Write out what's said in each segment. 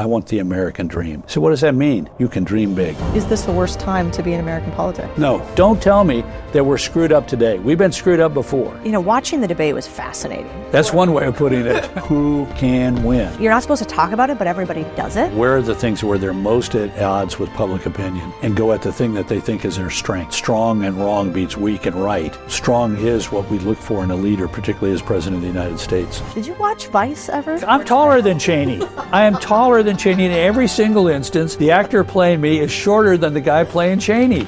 I want the American dream. So what does that mean? You can dream big. Is this the worst time to be in American politics? No, don't tell me that we're screwed up today. We've been screwed up before. You know, watching the debate was fascinating. That's one way of putting it. Who can win? You're not supposed to talk about it, but everybody does it. Where are the things where they're most at odds with public opinion and go at the thing that they think is their strength? Strong and wrong beats weak and right. Strong is what we look for in a leader, particularly as President of the United States. Did you watch Vice ever? I'm taller than Cheney. I am taller than Cheney in every single instance. The actor playing me is shorter than the guy playing Cheney.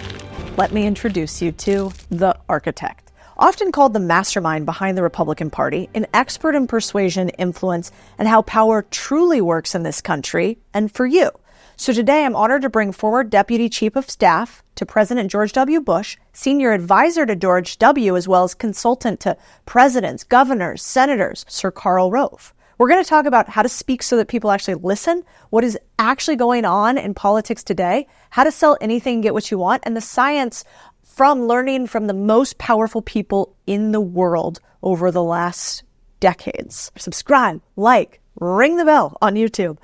Let me introduce you to the architect. Often called the mastermind behind the Republican Party, an expert in persuasion, influence, and how power truly works in this country and for you. So today I'm honored to bring former Deputy Chief of Staff to President George W. Bush, Senior Advisor to George W., as well as consultant to presidents, governors, senators, Sir Karl Rove. We're going to talk about how to speak so that people actually listen, what is actually going on in politics today, how to sell anything and get what you want, and the science from learning from the most powerful people in the world over the last decades. Subscribe, like, ring the bell on YouTube.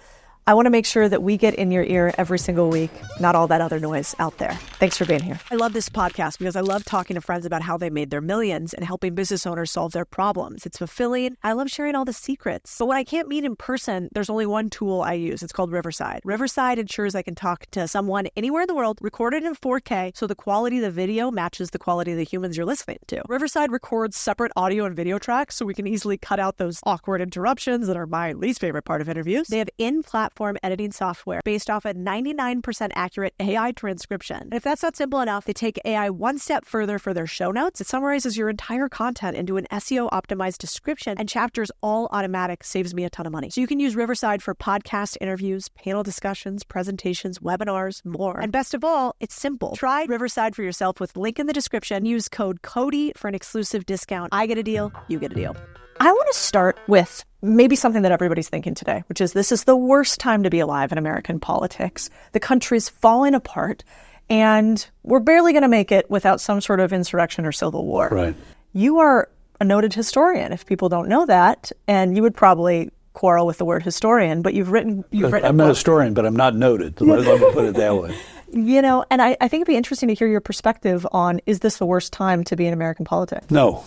I want to make sure that we get in your ear every single week, not all that other noise out there. Thanks for being here. I love this podcast because I love talking to friends about how they made their millions and helping business owners solve their problems. It's fulfilling. I love sharing all the secrets. But when I can't meet in person, there's only one tool I use. It's called Riverside. Riverside ensures I can talk to someone anywhere in the world, recorded in 4K, so the quality of the video matches the quality of the humans you're listening to. Riverside records separate audio and video tracks, so we can easily cut out those awkward interruptions that are my least favorite part of interviews. They have in-platform editing software based off a 99% accurate AI transcription. And if that's not simple enough, they take AI one step further for their show notes. It summarizes your entire content into an SEO optimized description, and chapters all automatic, saves me a ton of money. So you can use Riverside for podcast interviews, panel discussions, presentations, webinars, more. And best of all, it's simple. Try Riverside for yourself with link in the description. Use code Codie for an exclusive discount. I get a deal, you get a deal. I want to start with maybe something that everybody's thinking today, which is this is the worst time to be alive in American politics. The country's falling apart, and we're barely going to make it without some sort of insurrection or civil war. Right. You are a noted historian, if people don't know that, and you would probably quarrel with the word historian, but you've written I'm a historian, but I'm not noted. Let me put it that way. You know, and I think it'd be interesting to hear your perspective on, is this the worst time to be in American politics? No.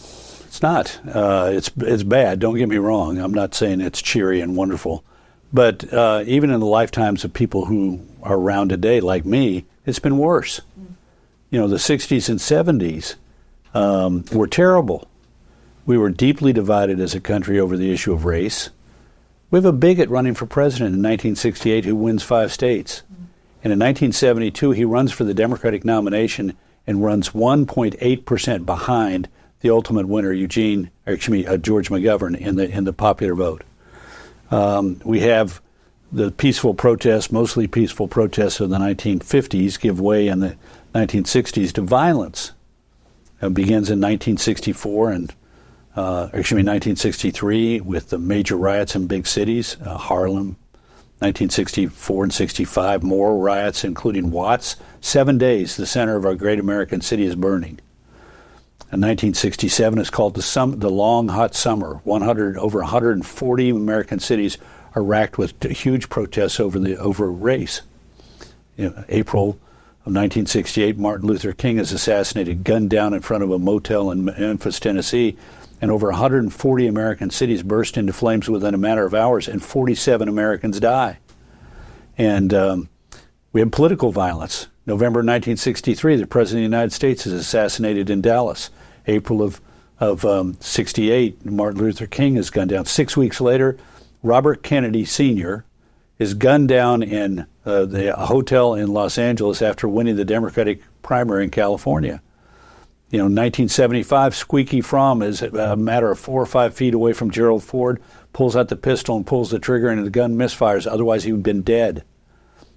It's not. It's bad. Don't get me wrong. I'm not saying it's cheery and wonderful. But even in the lifetimes of people who are around today, like me, it's been worse. You know, the 60s and 70s were terrible. We were deeply divided as a country over the issue of race. We have a bigot running for president in 1968 who wins 5 states. And in 1972, he runs for the Democratic nomination and runs 1.8% behind the ultimate winner, George McGovern, in the popular vote. We have the peaceful protests, mostly peaceful protests of the 1950s, give way in the 1960s to violence. It begins in 1964 and 1963 with the major riots in big cities, Harlem. 1964 and 65, more riots, including Watts. 7 days, the center of our great American city is burning. In 1967, it's called the Long Hot Summer. Over 140 American cities are racked with huge protests over race. April of 1968, Martin Luther King is assassinated, gunned down in front of a motel in Memphis, Tennessee, and over 140 American cities burst into flames within a matter of hours, and 47 Americans die. And we have political violence. November 1963, the President of the United States is assassinated in Dallas. April of 68, Martin Luther King is gunned down. 6 weeks later, Robert Kennedy Sr. is gunned down in a hotel in Los Angeles after winning the Democratic primary in California. 1975, Squeaky Fromm is a matter of 4 or 5 feet away from Gerald Ford, pulls out the pistol and pulls the trigger, and the gun misfires. Otherwise, he would have been dead.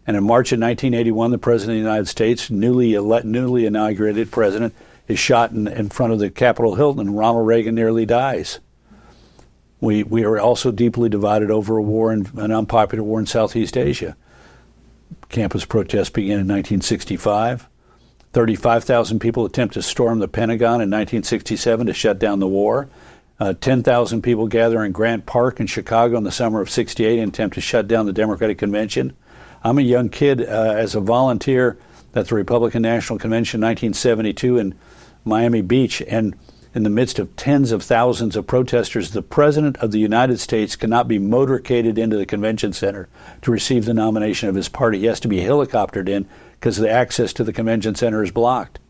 And in March of 1981, the President of the United States, newly inaugurated president, is shot in front of the Capitol Hilton, and Ronald Reagan nearly dies. We are also deeply divided over an unpopular war in Southeast Asia. Campus protests began in 1965. 35,000 people attempt to storm the Pentagon in 1967 to shut down the war. 10,000 people gather in Grant Park in Chicago in the summer of '68 in attempt to shut down the Democratic Convention. I'm a young kid as a volunteer at the Republican National Convention in 1972 in Miami Beach, and in the midst of tens of thousands of protesters, the President of the United States cannot be motorcaded into the convention center to receive the nomination of his party. He has to be helicoptered in because the access to the convention center is blocked.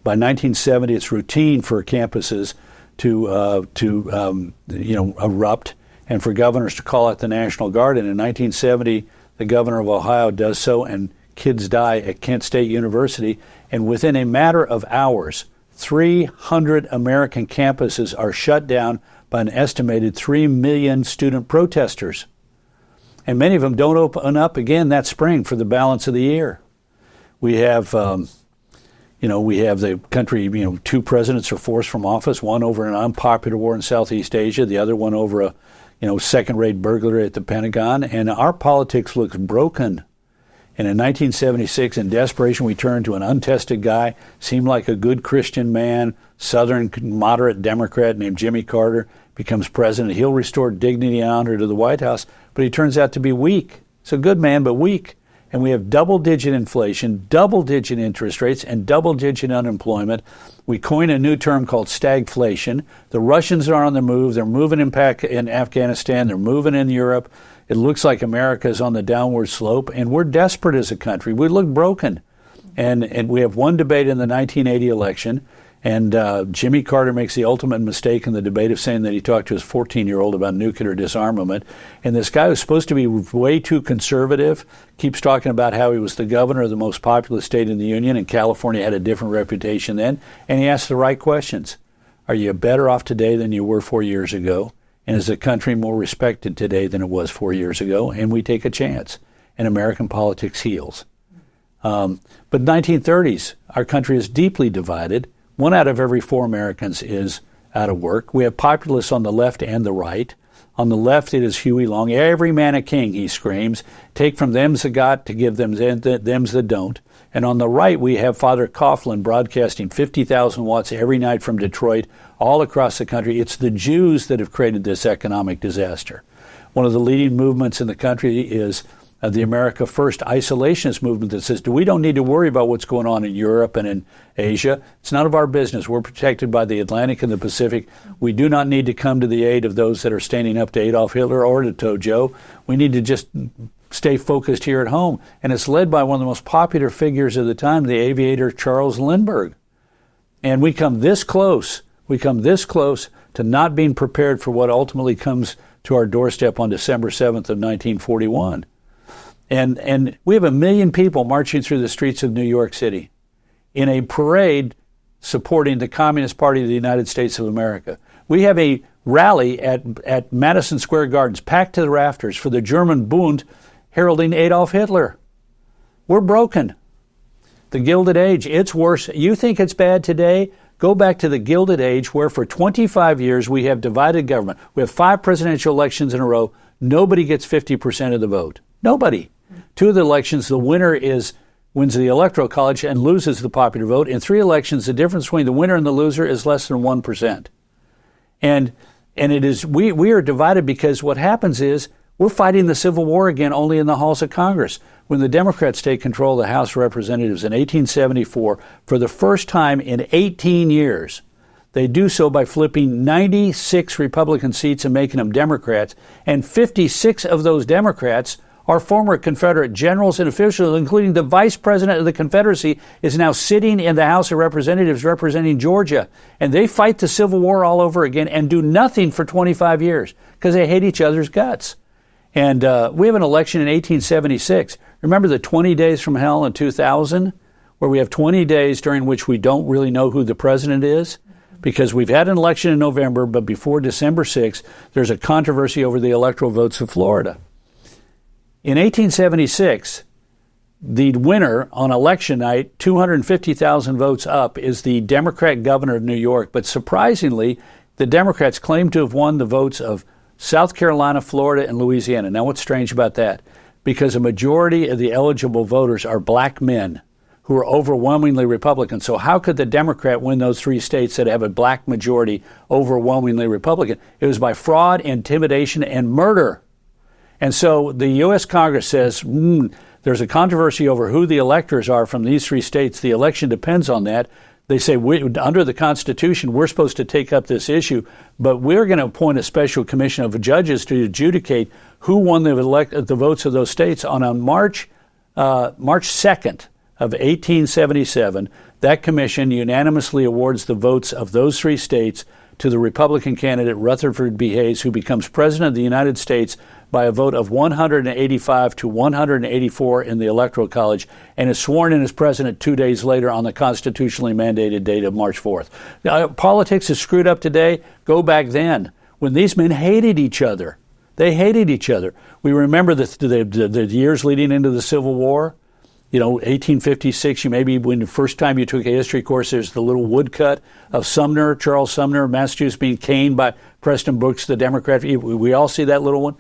By 1970, it's routine for campuses to erupt and for governors to call out the National Guard. And in 1970, the governor of Ohio does so, and kids die at Kent State University. And within a matter of hours, 300 American campuses are shut down by an estimated 3 million student protesters. And many of them don't open up again that spring for the balance of the year. We have, we have the country, two presidents are forced from office, one over an unpopular war in Southeast Asia, the other one over a, second-rate burglary at the Pentagon. And our politics looks broken. And in 1976, in desperation, we turned to an untested guy, seemed like a good Christian man, Southern moderate Democrat named Jimmy Carter, becomes president. He'll restore dignity and honor to the White House, but he turns out to be weak. He's a good man, but weak. And we have double-digit inflation, double-digit interest rates, and double-digit unemployment. We coin a new term called stagflation. The Russians are on the move. They're moving in Afghanistan. They're moving in Europe. It looks like America is on the downward slope, and we're desperate as a country. We look broken. And we have one debate in the 1980 election, and Jimmy Carter makes the ultimate mistake in the debate of saying that he talked to his 14-year-old about nuclear disarmament. And this guy who's supposed to be way too conservative keeps talking about how he was the governor of the most populous state in the Union, and California had a different reputation then. And he asked the right questions. Are you better off today than you were 4 years ago? And is the country more respected today than it was 4 years ago? And we take a chance. And American politics heals. But 1930s, our country is deeply divided. 1 out of every 4 Americans is out of work. We have populists on the left and the right. On the left, it is Huey Long. Every man a king, he screams. Take from them's the got to give them's the don't. And on the right, we have Father Coughlin broadcasting 50,000 watts every night from Detroit all across the country. It's the Jews that have created this economic disaster. One of the leading movements in the country is the America First isolationist movement that says, we don't need to worry about what's going on in Europe and in Asia. It's none of our business. We're protected by the Atlantic and the Pacific. We do not need to come to the aid of those that are standing up to Adolf Hitler or to Tojo. We need to just stay focused here at home. And it's led by one of the most popular figures of the time, the aviator Charles Lindbergh. And we come this close to not being prepared for what ultimately comes to our doorstep on December 7th of 1941. And we have 1 million people marching through the streets of New York City in a parade supporting the Communist Party of the United States of America. We have a rally at Madison Square Gardens, packed to the rafters, for the German Bund heralding Adolf Hitler. We're broken. The Gilded Age, it's worse. You think it's bad today? Go back to the Gilded Age, where for 25 years we have divided government. We have 5 presidential elections in a row. Nobody gets 50% of the vote. Nobody. 2 of the elections, the winner wins the Electoral College and loses the popular vote. In 3 elections, the difference between the winner and the loser is less than 1%. And it is we are divided because what happens is we're fighting the Civil War again only in the halls of Congress. When the Democrats take control of the House of Representatives in 1874, for the first time in 18 years, they do so by flipping 96 Republican seats and making them Democrats. And 56 of those Democrats are former Confederate generals and officials, including the Vice President of the Confederacy is now sitting in the House of Representatives representing Georgia. And they fight the Civil War all over again and do nothing for 25 years because they hate each other's guts. And we have an election in 1876. Remember the 20 days from hell in 2000, where we have 20 days during which we don't really know who the president is? Because we've had an election in November, but before December 6th, there's a controversy over the electoral votes of Florida. In 1876, the winner on election night, 250,000 votes up, is the Democrat governor of New York. But surprisingly, the Democrats claim to have won the votes of South Carolina, Florida, and Louisiana. Now, what's strange about that? Because a majority of the eligible voters are black men who are overwhelmingly Republican. So how could the Democrat win those 3 states that have a black majority, overwhelmingly Republican? It was by fraud, intimidation, and murder. And so the U.S. Congress says, there's a controversy over who the electors are from these 3 states. The election depends on that. They say, under the Constitution, we're supposed to take up this issue, but we're going to appoint a special commission of judges to adjudicate who won the votes of those states. On March 2nd of 1877, that commission unanimously awards the votes of those 3 states to the Republican candidate Rutherford B. Hayes, who becomes president of the United States by a vote of 185 to 184 in the Electoral College, and is sworn in as president 2 days later on the constitutionally mandated date of March 4th. Politics is screwed up today. Go back then, when these men hated each other. They hated each other. We remember the years leading into the Civil War. 1856, when the first time you took a history course, there's the little woodcut of Sumner, Charles Sumner of Massachusetts, being caned by Preston Brooks, the Democrat. We all see that little one.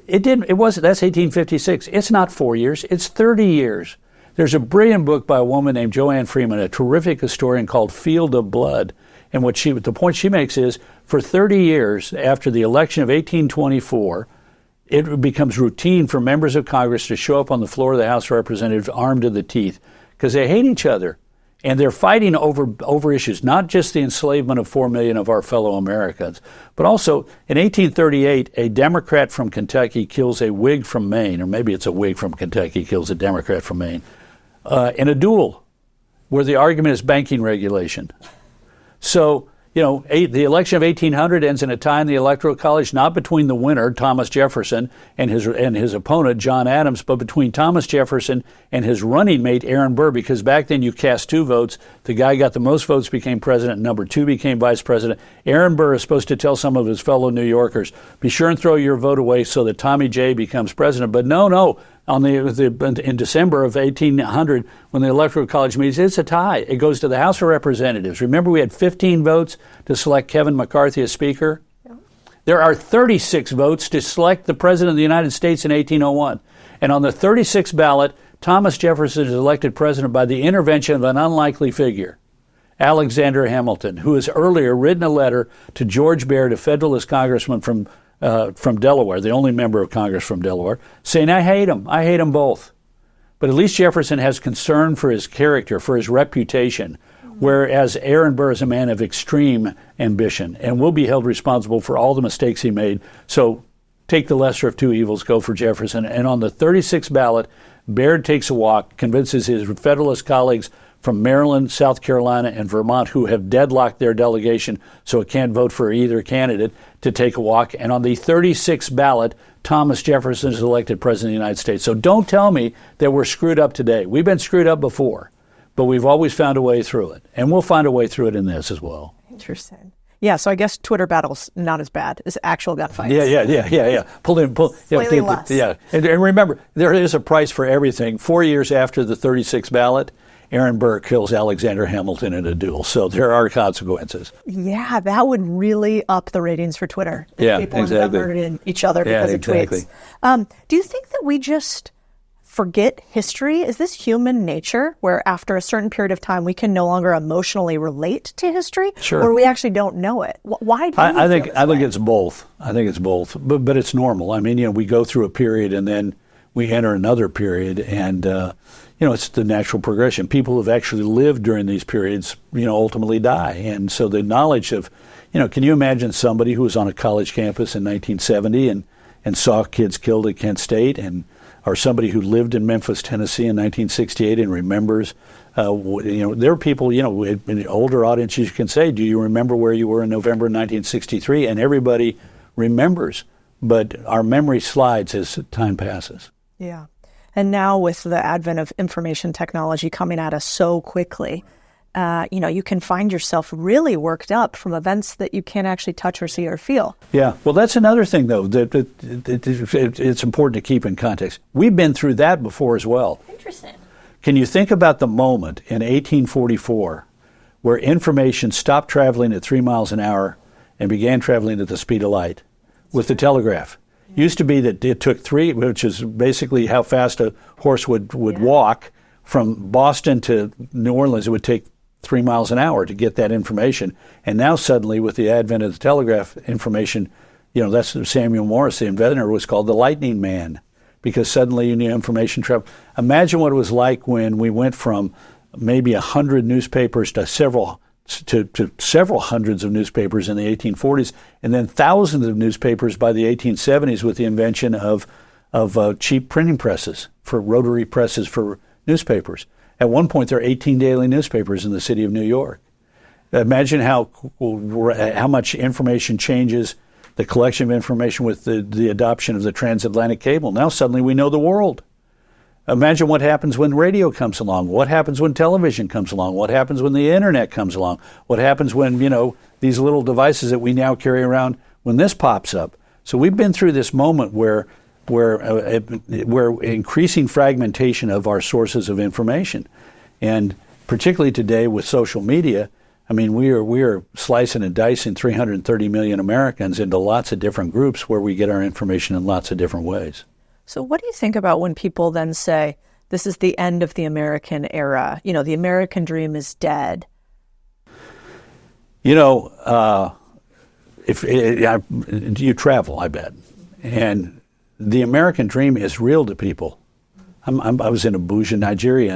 That's 1856. It's not 4 years, it's 30 years. There's a brilliant book by a woman named Joanne Freeman, a terrific historian, called Field of Blood. And the point she makes is, for 30 years after the election of 1824, it becomes routine for members of Congress to show up on the floor of the House of Representatives armed to the teeth because they hate each other. And they're fighting over issues, not just the enslavement of 4 million of our fellow Americans, but also in 1838, a Democrat from Kentucky kills a Whig from Maine, or maybe it's a Whig from Kentucky kills a Democrat from Maine, in a duel where the argument is banking regulation. So, the election of 1800 ends in a tie in the Electoral College, not between the winner, Thomas Jefferson, and his opponent, John Adams, but between Thomas Jefferson and his running mate, Aaron Burr, because back then you cast 2 votes. The guy got the most votes became president, and number 2 became vice president. Aaron Burr is supposed to tell some of his fellow New Yorkers, be sure and throw your vote away so that Tommy J becomes president. But no. In December of 1800, when the Electoral College meets, it's a tie. It goes to the House of Representatives. Remember, we had 15 votes to select Kevin McCarthy as Speaker? Yeah. There are 36 votes to select the President of the United States in 1801. And on the 36th ballot, Thomas Jefferson is elected president by the intervention of an unlikely figure, Alexander Hamilton, who has earlier written a letter to George Baird, a Federalist congressman from Delaware, the only member of Congress from Delaware, saying, I hate them both. But at least Jefferson has concern for his character, for his reputation, whereas Aaron Burr is a man of extreme ambition and will be held responsible for all the mistakes he made. So take the lesser of 2 evils, go for Jefferson. And on the 36th ballot, Baird takes a walk, convinces his Federalist colleagues from Maryland, South Carolina, and Vermont, who have deadlocked their delegation so it can't vote for either candidate, to take a walk. And on the 36th ballot, Thomas Jefferson is elected president of the United States. So don't tell me that we're screwed up today. We've been screwed up before, but we've always found a way through it. And we'll find a way through it in this as well. Interesting. Yeah, so I guess Twitter battle's not as bad as actual gunfights. Yeah. Slightly less. Yeah. And remember, there is a price for everything. 4 years after the 36th ballot, Aaron Burr kills Alexander Hamilton in a duel. So there are consequences. Yeah, that would really up the ratings for Twitter. If people end up murdering each other because of tweets. Do you think that we just forget history? Is this human nature, where after a certain period of time we can no longer emotionally relate to history? Sure. Or we actually don't know it? Why do I think it's both. I think it's both. But it's normal. I mean, we go through a period and then we enter another period, and it's the natural progression. People who have actually lived during these periods, ultimately die. And so the knowledge of, can you imagine somebody who was on a college campus in 1970 and saw kids killed at Kent State, or somebody who lived in Memphis, Tennessee in 1968 and remembers, there are people, in the older audiences can say, do you remember where you were in November 1963? And everybody remembers, but our memory slides as time passes. Yeah. And now with the advent of information technology coming at us so quickly, you can find yourself really worked up from events that you can't actually touch or see or feel. Yeah. Well, that's another thing, though, that it's important to keep in context. We've been through that before as well. Interesting. Can you think about the moment in 1844 where information stopped traveling at 3 miles an hour and began traveling at the speed of light with the telegraph? Used to be that it took 3, which is basically how fast a horse would walk, from Boston to New Orleans, it would take 3 miles an hour to get that information. And now suddenly, with the advent of the telegraph information, that's Samuel Morse, the inventor, was called the Lightning Man, because suddenly you knew information travel. Imagine what it was like when we went from maybe 100 newspapers to several hundreds of newspapers in the 1840s, and then thousands of newspapers by the 1870s with the invention of cheap printing presses, for rotary presses for newspapers. At one point, there are 18 daily newspapers in the city of New York. Imagine how much information changes, the collection of information with the adoption of the transatlantic cable. Now suddenly we know the world. Imagine what happens when radio comes along, what happens when television comes along, what happens when the internet comes along, what happens when, these little devices that we now carry around, when this pops up. So we've been through this moment where increasing fragmentation of our sources of information. And particularly today with social media, we are slicing and dicing 330 million Americans into lots of different groups where we get our information in lots of different ways. So what do you think about when people then say, this is the end of the American era, the American dream is dead? You travel, I bet. And the American dream is real to people. I was in Abuja, Nigeria,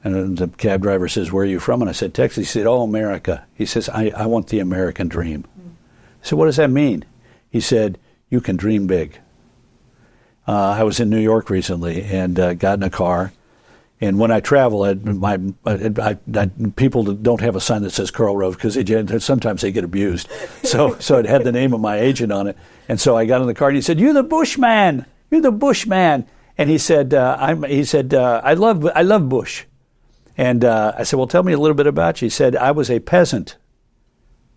and the cab driver says, where are you from? And I said, Texas. He said, oh, America. He says, I want the American dream. I said, what does that mean? He said, you can dream big. I was in New York recently and got in a car. And when I travel, people don't have a sign that says Karl Rove because sometimes they get abused. So it had the name of my agent on it. And so I got in the car and he said, "You're the Bushman. You're the Bushman." And he said, "I love Bush." And I said, "Well, tell me a little bit about you." He said, "I was a peasant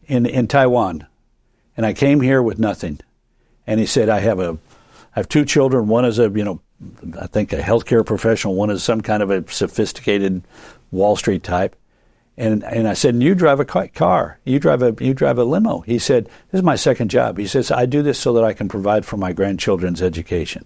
in Taiwan, and I came here with nothing." And he said, I have two children. One is I think a healthcare professional. One is some kind of a sophisticated Wall Street type. And I said, and you drive a car. You drive a limo. He said, this is my second job. He says, I do this so that I can provide for my grandchildren's education.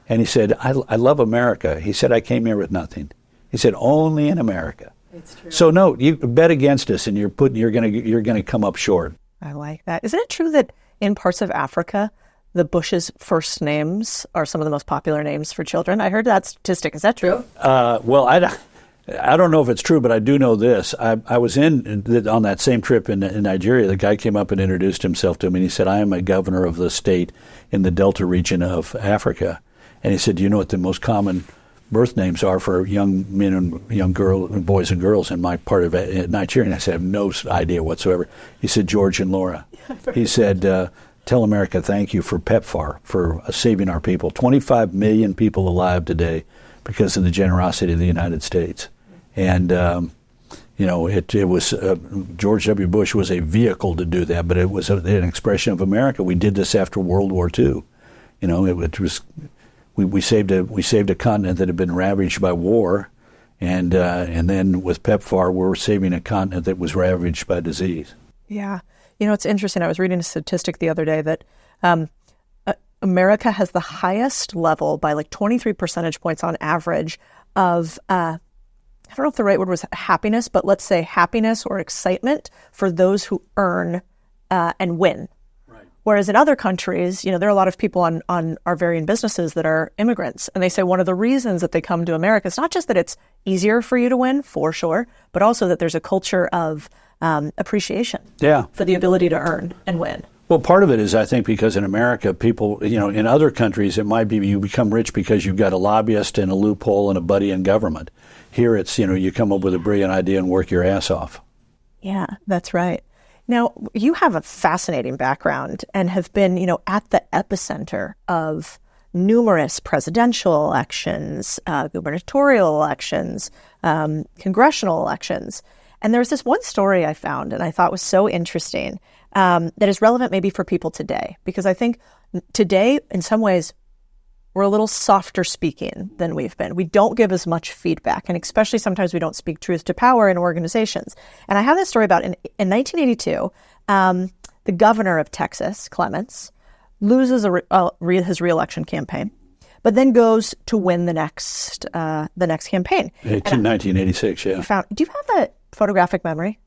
And he said, I love America. He said, I came here with nothing. He said, only in America. It's true. So no, you bet against us, and you're gonna come up short. I like that. Isn't it true that in parts of Africa, the Bush's first names are some of the most popular names for children? I heard that statistic. Is that true? Well, I don't know if it's true, but I do know this. I was on that same trip in Nigeria. The guy came up and introduced himself to me, and he said, I am a governor of the state in the Delta region of Africa. And he said, do you know what the most common birth names are for young men and young boys and girls in my part of Nigeria? And I said, I have no idea whatsoever. He said, George and Laura. He said, tell America thank you for PEPFAR, for saving our people. 25 million people alive today because of the generosity of the United States. And, it was George W. Bush was a vehicle to do that, but it was an expression of America. We did this after World War II. We saved a continent that had been ravaged by war, and then with PEPFAR, we're saving a continent that was ravaged by disease. Yeah. It's interesting. I was reading a statistic the other day that America has the highest level by like 23 percentage points on average of, I don't know if the right word was happiness, but let's say happiness or excitement for those who earn and win. Right. Whereas in other countries, there are a lot of people on our varying businesses that are immigrants. And they say one of the reasons that they come to America is not just that it's easier for you to win, for sure, but also that there's a culture of appreciation for the ability to earn and win. Well, part of it is, I think, because in America, people, in other countries, it might be you become rich because you've got a lobbyist and a loophole and a buddy in government. Here it's, you come up with a brilliant idea and work your ass off. Yeah, that's right. Now, you have a fascinating background and have been, at the epicenter of numerous presidential elections, gubernatorial elections, congressional elections. And there's this one story I found and I thought was so interesting that is relevant maybe for people today, because I think today, in some ways, we're a little softer speaking than we've been. We don't give as much feedback, and especially sometimes we don't speak truth to power in organizations. And I have this story about in 1982, the governor of Texas, Clements, loses his reelection campaign, but then goes to win the next campaign. 1986, yeah. Do you have a photographic memory?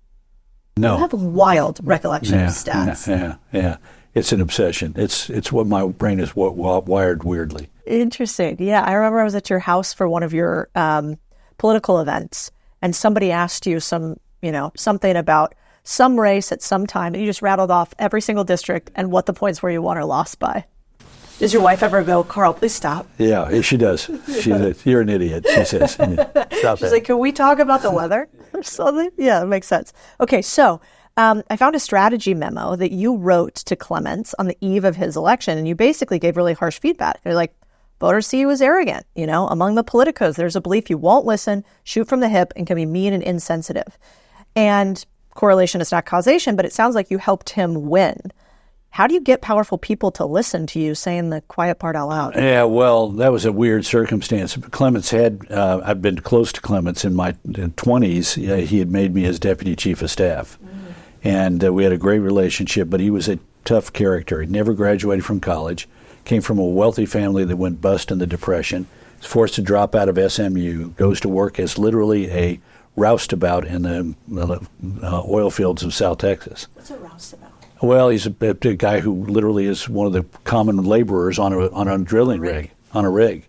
No. You have a wild recollection of stats. Yeah. It's an obsession. It's what my brain is wired weirdly. Interesting. Yeah, I remember I was at your house for one of your political events, and somebody asked you something about some race at some time, and you just rattled off every single district and what the points were you won or lost by. Does your wife ever go, Karl, please stop? Yeah, she does. She says, you're an idiot, she says. Stop She's like, can we talk about the weather or something? Yeah, that makes sense. Okay, so I found a strategy memo that you wrote to Clements on the eve of his election, and you basically gave really harsh feedback. They're like, voters see you as arrogant. Among the politicos, there's a belief you won't listen, shoot from the hip, and can be mean and insensitive. And correlation is not causation, but it sounds like you helped him win. How do you get powerful people to listen to you saying the quiet part out loud? Yeah, well, that was a weird circumstance. Clements I've been close to Clements in my 20s. He had made me his deputy chief of staff. And we had a great relationship, but he was a tough character. He never graduated from college, came from a wealthy family that went bust in the Depression, was forced to drop out of SMU, goes to work as literally a roustabout in the oil fields of South Texas. What's a roustabout? Well, he's a guy who literally is one of the common laborers on a drilling rig, on a rig,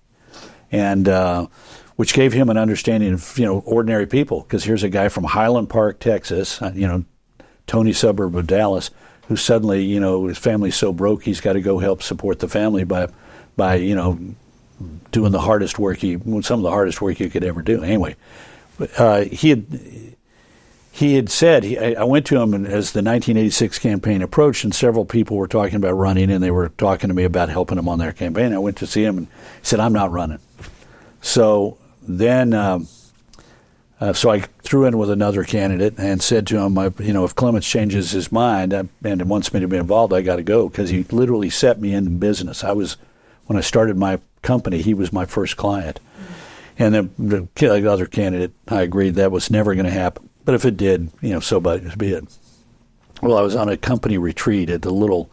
and which gave him an understanding of ordinary people. Because here's a guy from Highland Park, Texas, Tony suburb of Dallas, who suddenly his family's so broke he's got to go help support the family by doing the hardest work some of the hardest work you could ever do. Anyway, he had said, I went to him as the 1986 campaign approached, and several people were talking about running, and they were talking to me about helping them on their campaign. I went to see him, and he said, I'm not running. So then, so I threw in with another candidate and said to him, if Clements changes his mind and wants me to be involved, I got to go, because he literally set me into business. When I started my company, he was my first client. And the other candidate, I agreed that was never going to happen. But if it did, so be it. Well, I was on a company retreat at the little,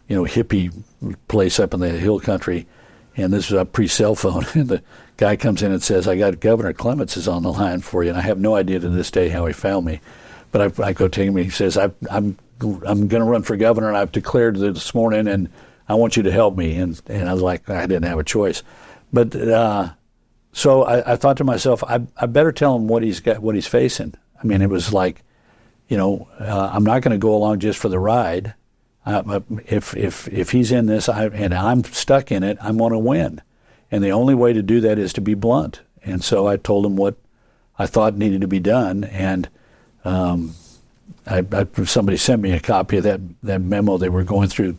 hippie place up in the hill country, and this was a pre-cell phone. And the guy comes in and says, I got Governor Clements is on the line for you. And I have no idea to this day how he found me. But I go take him, and he says, I'm going to run for governor, and I've declared this morning, and I want you to help me. And I was like, I didn't have a choice. But so I thought to myself, I better tell him what he's facing. I mean, it was like, I'm not going to go along just for the ride. If he's in this and I'm stuck in it, I'm going to win. And the only way to do that is to be blunt. And so I told him what I thought needed to be done. And somebody sent me a copy of that memo. They were going through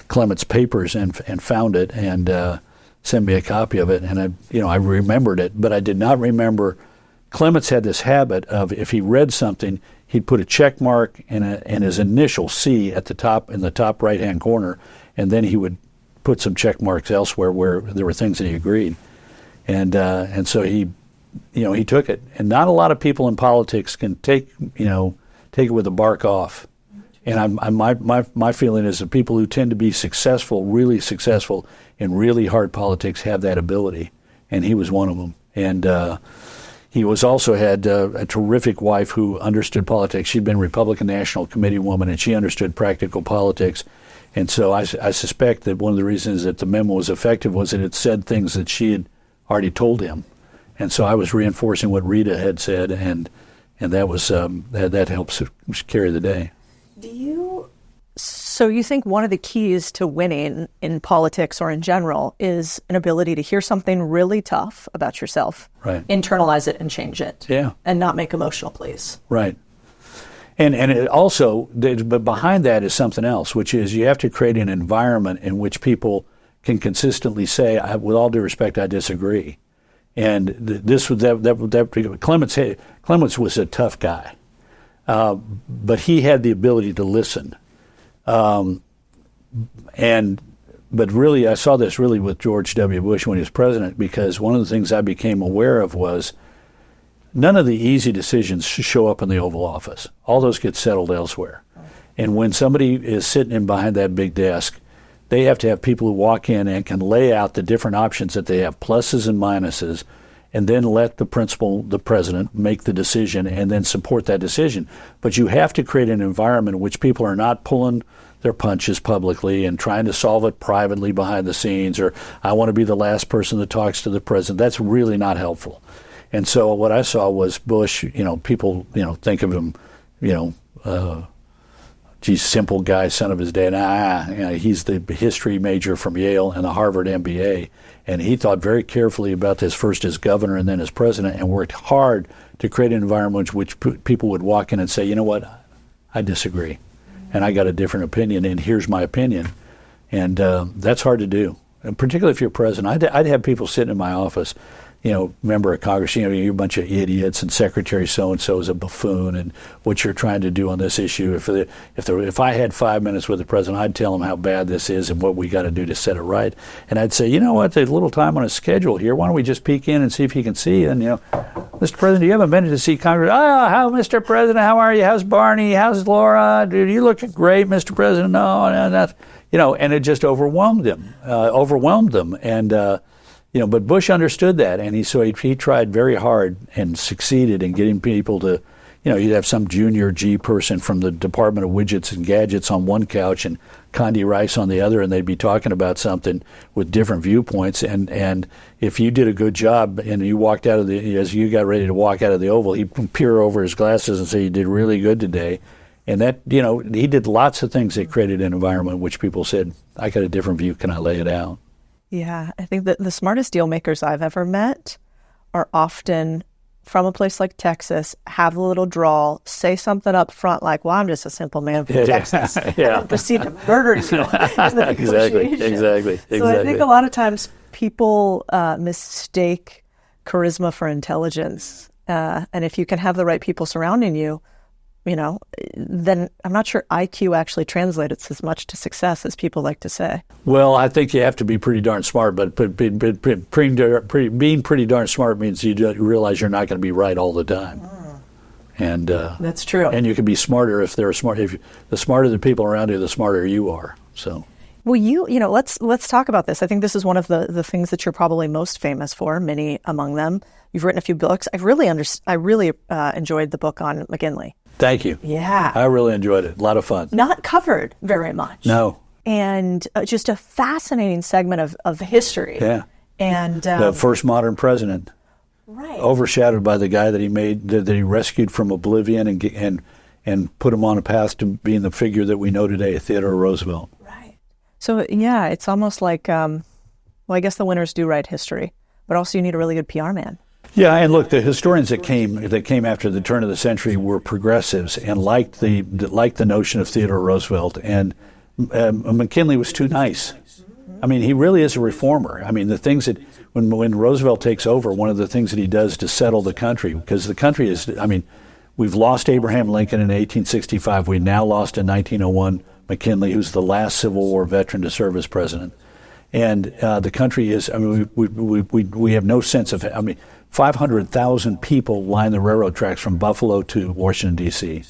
Clements' papers and found it and sent me a copy of it. And I remembered it, but I did not remember. Clements had this habit of, if he read something, he'd put a check mark and his initial C at the top, in the top right-hand corner, and then he would put some check marks elsewhere where there were things that he agreed. And so he took it. And not a lot of people in politics can take it with the bark off. And my feeling is that people who tend to be successful, really successful in really hard politics, have that ability. And he was one of them. And he also had a terrific wife who understood politics. She'd been Republican National Committee woman, and she understood practical politics. And so I suspect that one of the reasons that the memo was effective was that it said things that she had already told him. And so I was reinforcing what Rita had said, and that was that helps carry the day. So you think one of the keys to winning in politics or in general is an ability to hear something really tough about yourself, right, internalize it and change it, yeah, and not make emotional pleas. Right. And it also, but behind that is something else, which is you have to create an environment in which people can consistently say, with all due respect, I disagree. And Clements was a tough guy, but he had the ability to listen. But really, I saw this really with George W. Bush when he was president, because one of the things I became aware of was none of the easy decisions show up in the Oval Office. All those get settled elsewhere. And when somebody is sitting in behind that big desk, they have to have people who walk in and can lay out the different options that they have, pluses and minuses, and then let the principal, the president, make the decision and then support that decision. But you have to create an environment in which people are not pulling their punches publicly and trying to solve it privately behind the scenes, or I want to be the last person that talks to the president. That's really not helpful. And so what I saw was Bush, people, think of him, simple guy, son of his dad. He's the history major from Yale and the Harvard MBA. And he thought very carefully about this, first as governor and then as president, and worked hard to create an environment in which people would walk in and say, you know what, I disagree. And I got a different opinion, and here's my opinion. And that's hard to do, and particularly if you're president. I'd have people sitting in my office, member of Congress, you're a bunch of idiots, and Secretary so-and-so is a buffoon, and what you're trying to do on this issue. If I had 5 minutes with the president, I'd tell him how bad this is and what we got to do to set it right. And I'd say, you know what, there's a little time on his schedule here. Why don't we just peek in and see if he can see? And, Mr. President, do you have a minute to see Congress? How, Mr. President, how are you? How's Barney? How's Laura? Dude, you look great, Mr. President. No, not. And it just overwhelmed them. And, but Bush understood that, and he tried very hard and succeeded in getting people to, you'd have some junior G person from the Department of Widgets and Gadgets on one couch and Condi Rice on the other, and they'd be talking about something with different viewpoints. And if you did a good job and you walked out of as you got ready to walk out of the Oval, he'd peer over his glasses and say, you did really good today. And that, he did lots of things that created an environment in which people said, I got a different view, can I lay it out? Yeah, I think that the smartest deal makers I've ever met are often from a place like Texas, have a little drawl, say something up front like, well, I'm just a simple man from Texas, and proceed to murder you. Exactly. So I think a lot of times people mistake charisma for intelligence. And if you can have the right people surrounding you, then I'm not sure IQ actually translates as much to success as people like to say. Well, I think you have to be pretty darn smart, but being pretty darn smart means you realize you're not going to be right all the time. And that's true. And you can be smarter if they're smart. If the smarter the people around you, the smarter you are. So. Well, let's talk about this. I think this is one of the things that you're probably most famous for. Many among them. You've written a few books. I really enjoyed the book on McKinley. Thank you. Yeah. I really enjoyed it. A lot of fun. Not covered very much. No. And just a fascinating segment of history. Yeah. And the first modern president. Right. Overshadowed by the guy that he made, that he rescued from oblivion and put him on a path to being the figure that we know today, Theodore Roosevelt. Right. So, yeah, it's almost like, I guess the winners do write history, but also you need a really good PR man. Yeah, and look, the historians that came after the turn of the century were progressives and liked the notion of Theodore Roosevelt, and McKinley was too nice. I mean, he really is a reformer. I mean, the things that when Roosevelt takes over, one of the things that he does to settle the country, because the country is, we've lost Abraham Lincoln in 1865. We now lost in 1901 McKinley, who's the last Civil War veteran to serve as president. And the country is, we have no sense of, 500,000 people line the railroad tracks from Buffalo to Washington, D.C.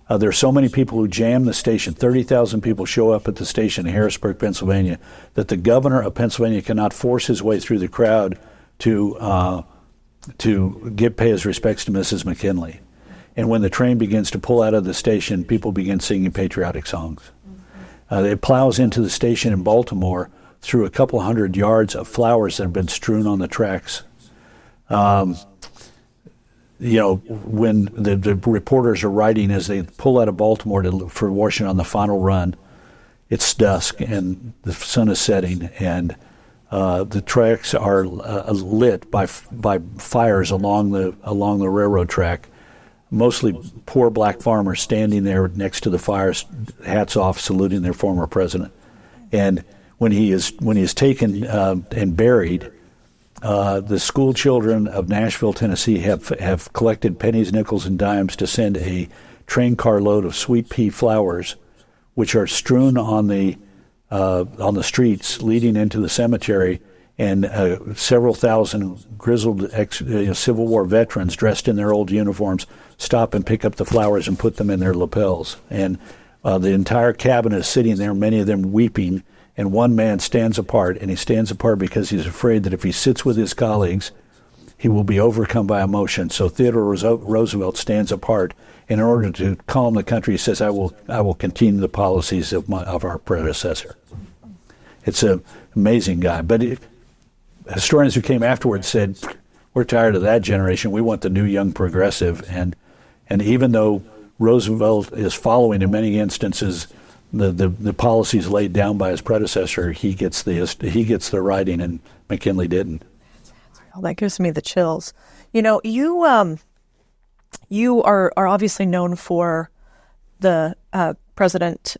There are so many people who jam the station, 30,000 people show up at the station in Harrisburg, Pennsylvania, that the governor of Pennsylvania cannot force his way through the crowd to pay his respects to Mrs. McKinley. And when the train begins to pull out of the station, people begin singing patriotic songs. It plows into the station in Baltimore through a couple hundred yards of flowers that have been strewn on the tracks. When the reporters are writing as they pull out of Baltimore for Washington on the final run, it's dusk and the sun is setting, and the tracks are lit by fires along the railroad track. Mostly poor black farmers standing there next to the fires, hats off, saluting their former president. And when he is taken and buried, the school children of Nashville, Tennessee have collected pennies, nickels, and dimes to send a train car load of sweet pea flowers, which are strewn on the streets leading into the cemetery, and several thousand grizzled Civil War veterans dressed in their old uniforms stop and pick up the flowers and put them in their lapels. And the entire cabinet is sitting there, many of them weeping, and one man stands apart, and he stands apart because he's afraid that if he sits with his colleagues, he will be overcome by emotion. So Theodore Roosevelt stands apart, and in order to calm the country, he says, I will continue the policies of our predecessor. It's an amazing guy. But historians who came afterwards said, we're tired of that generation. We want the new young progressive. And even though Roosevelt is following, in many instances, the policies laid down by his predecessor, he gets the writing, and McKinley didn't. Oh, that gives me the chills. You know, you are obviously known for the President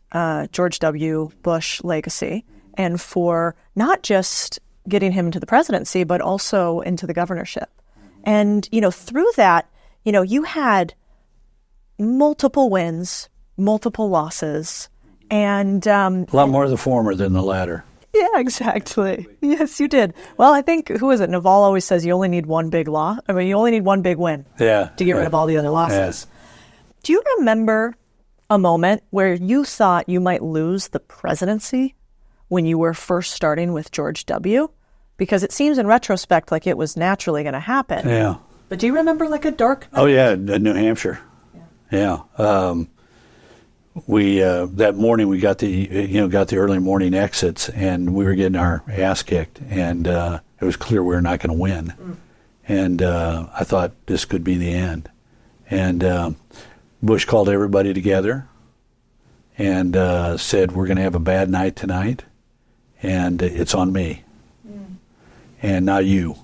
George W. Bush legacy, and for not just getting him into the presidency, but also into the governorship. And, you know, through that, you know, you had multiple wins, multiple losses, and a lot more of the former than the latter. Yeah, exactly. Yes, you did. Well, I think, who is it? Naval always says you only need one big you only need one big win to get rid of all the other losses. Yeah. Do you remember a moment where you thought you might lose the presidency when you were first starting with George W.? Because it seems in retrospect like it was naturally going to happen. Yeah. But do you remember like a dark night? Oh, yeah, New Hampshire. Yeah. We that morning we got the early morning exits, and we were getting our ass kicked, and it was clear we were not going to win. And I thought this could be the end. And Bush called everybody together and said, we're going to have a bad night tonight, and it's on me and not you.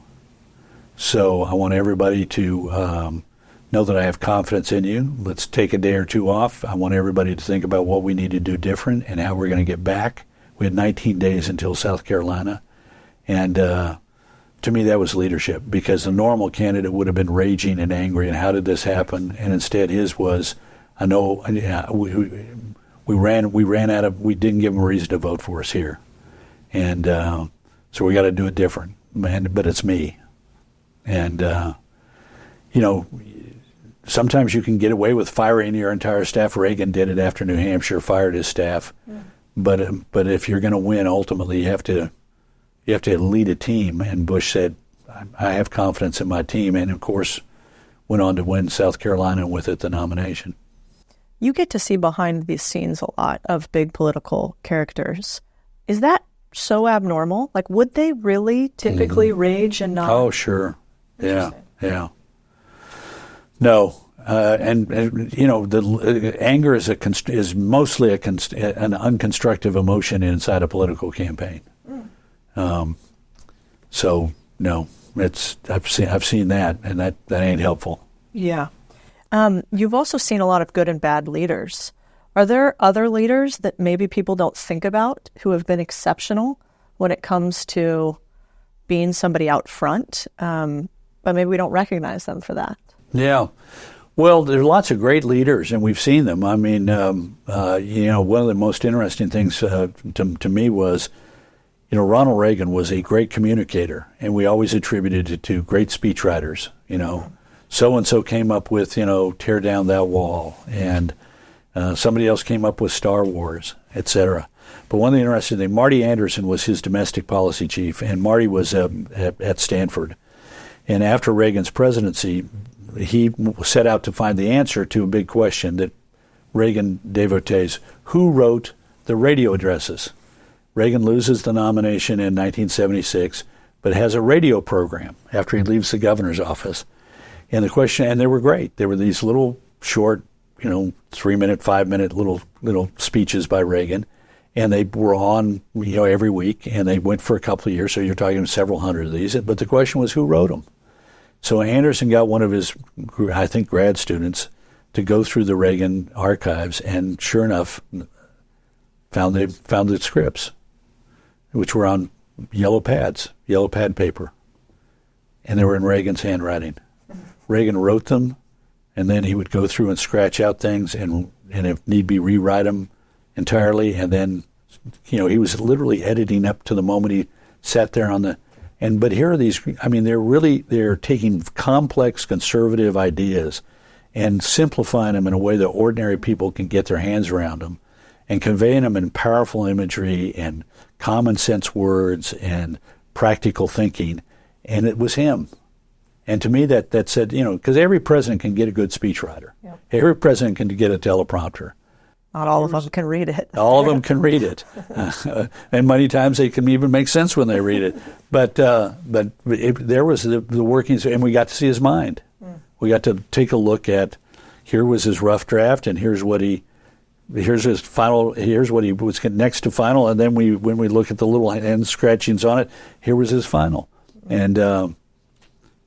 So I want everybody to know that I have confidence in you. Let's take a day or two off. I want everybody to think about what we need to do different and how we're going to get back. We had 19 days until South Carolina. And to me, that was leadership, because the normal candidate would have been raging and angry, and how did this happen? And instead his was, we didn't give them a reason to vote for us here. And so we got to do it different. But it's me. And, sometimes you can get away with firing your entire staff. Reagan did it after New Hampshire, fired his staff. Yeah. But if you're going to win, ultimately you have to lead a team. And Bush said, I have confidence in my team, and of course went on to win South Carolina, and with it the nomination. You get to see behind the scenes a lot of big political characters. Is that so abnormal? Like, would they really typically rage and not? Oh, sure. Yeah. No, and the anger is mostly an unconstructive emotion inside a political campaign. So no, I've seen that, and that ain't helpful. Yeah, you've also seen a lot of good and bad leaders. Are there other leaders that maybe people don't think about who have been exceptional when it comes to being somebody out front, but maybe we don't recognize them for that? Yeah. Well, there are lots of great leaders, and we've seen them. I mean, one of the most interesting things to me was, Ronald Reagan was a great communicator, and we always attributed it to great speechwriters. So-and-so came up with, tear down that wall, and somebody else came up with Star Wars, etc. But one of the interesting things, Marty Anderson was his domestic policy chief, and Marty was at Stanford. And after Reagan's presidency, he set out to find the answer to a big question that Reagan devotees: who wrote the radio addresses? Reagan loses the nomination in 1976, but has a radio program after he leaves the governor's office. And the question, and they were great. They were these little short, 3-minute, 5-minute little speeches by Reagan, and they were on, every week, and they went for a couple of years. So you're talking several hundred of these. But the question was, who wrote them? So Anderson got one of his, I think, grad students to go through the Reagan archives, and sure enough, found the scripts, which were on yellow pad paper, and they were in Reagan's handwriting. Reagan wrote them, and then he would go through and scratch out things, and if need be, rewrite them entirely. And then, he was literally editing up to the moment he sat there on the. But here are these. I mean, they're taking complex conservative ideas and simplifying them in a way that ordinary people can get their hands around them, and conveying them in powerful imagery and common sense words and practical thinking, and it was him. And to me, that said, because every president can get a good speechwriter. Yep. Every president can get a teleprompter. Not all of them can read it. All of them can read it. And many times they can even make sense when they read it. But there was the workings, and we got to see his mind. We got to take a look at, here was his rough draft, and here's his final, here's what he was next to final, and then when we look at the little hand scratchings on it, here was his final. And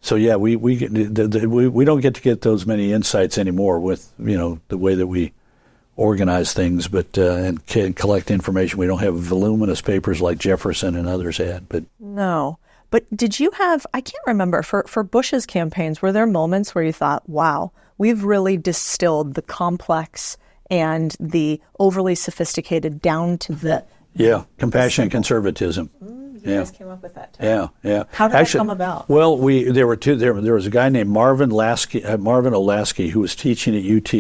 so yeah, we don't get to get those many insights anymore with the way that we organize things, but and can collect information. We don't have voluminous papers like Jefferson and others had. But no. But did you have? I can't remember for Bush's campaigns. Were there moments where you thought, "Wow, we've really distilled the complex and the overly sophisticated down to the compassion and conservatism." You guys came up with that too. Yeah. How did that come about? Well, there were two. There was a guy named Marvin Olasky, who was teaching at UT,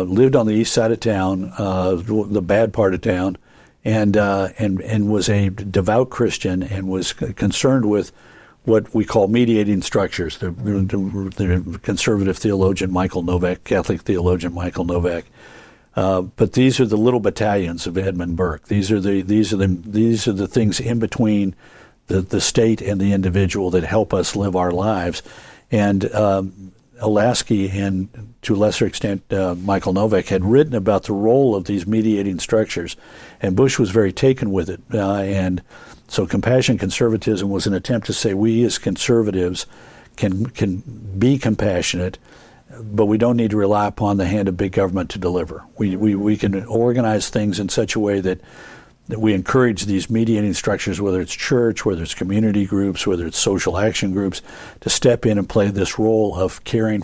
lived on the east side of town, the bad part of town, and was a devout Christian and was concerned with what we call mediating structures. The conservative theologian Michael Novak, Catholic theologian Michael Novak. But these are the little battalions of Edmund Burke. These are the things in between the state and the individual that help us live our lives. And Olasky and to a lesser extent Michael Novak had written about the role of these mediating structures, and Bush was very taken with it. And so compassion conservatism was an attempt to say we as conservatives can be compassionate, but we don't need to rely upon the hand of big government to deliver. We can organize things in such a way that we encourage these mediating structures, whether it's church, whether it's community groups, whether it's social action groups, to step in and play this role of caring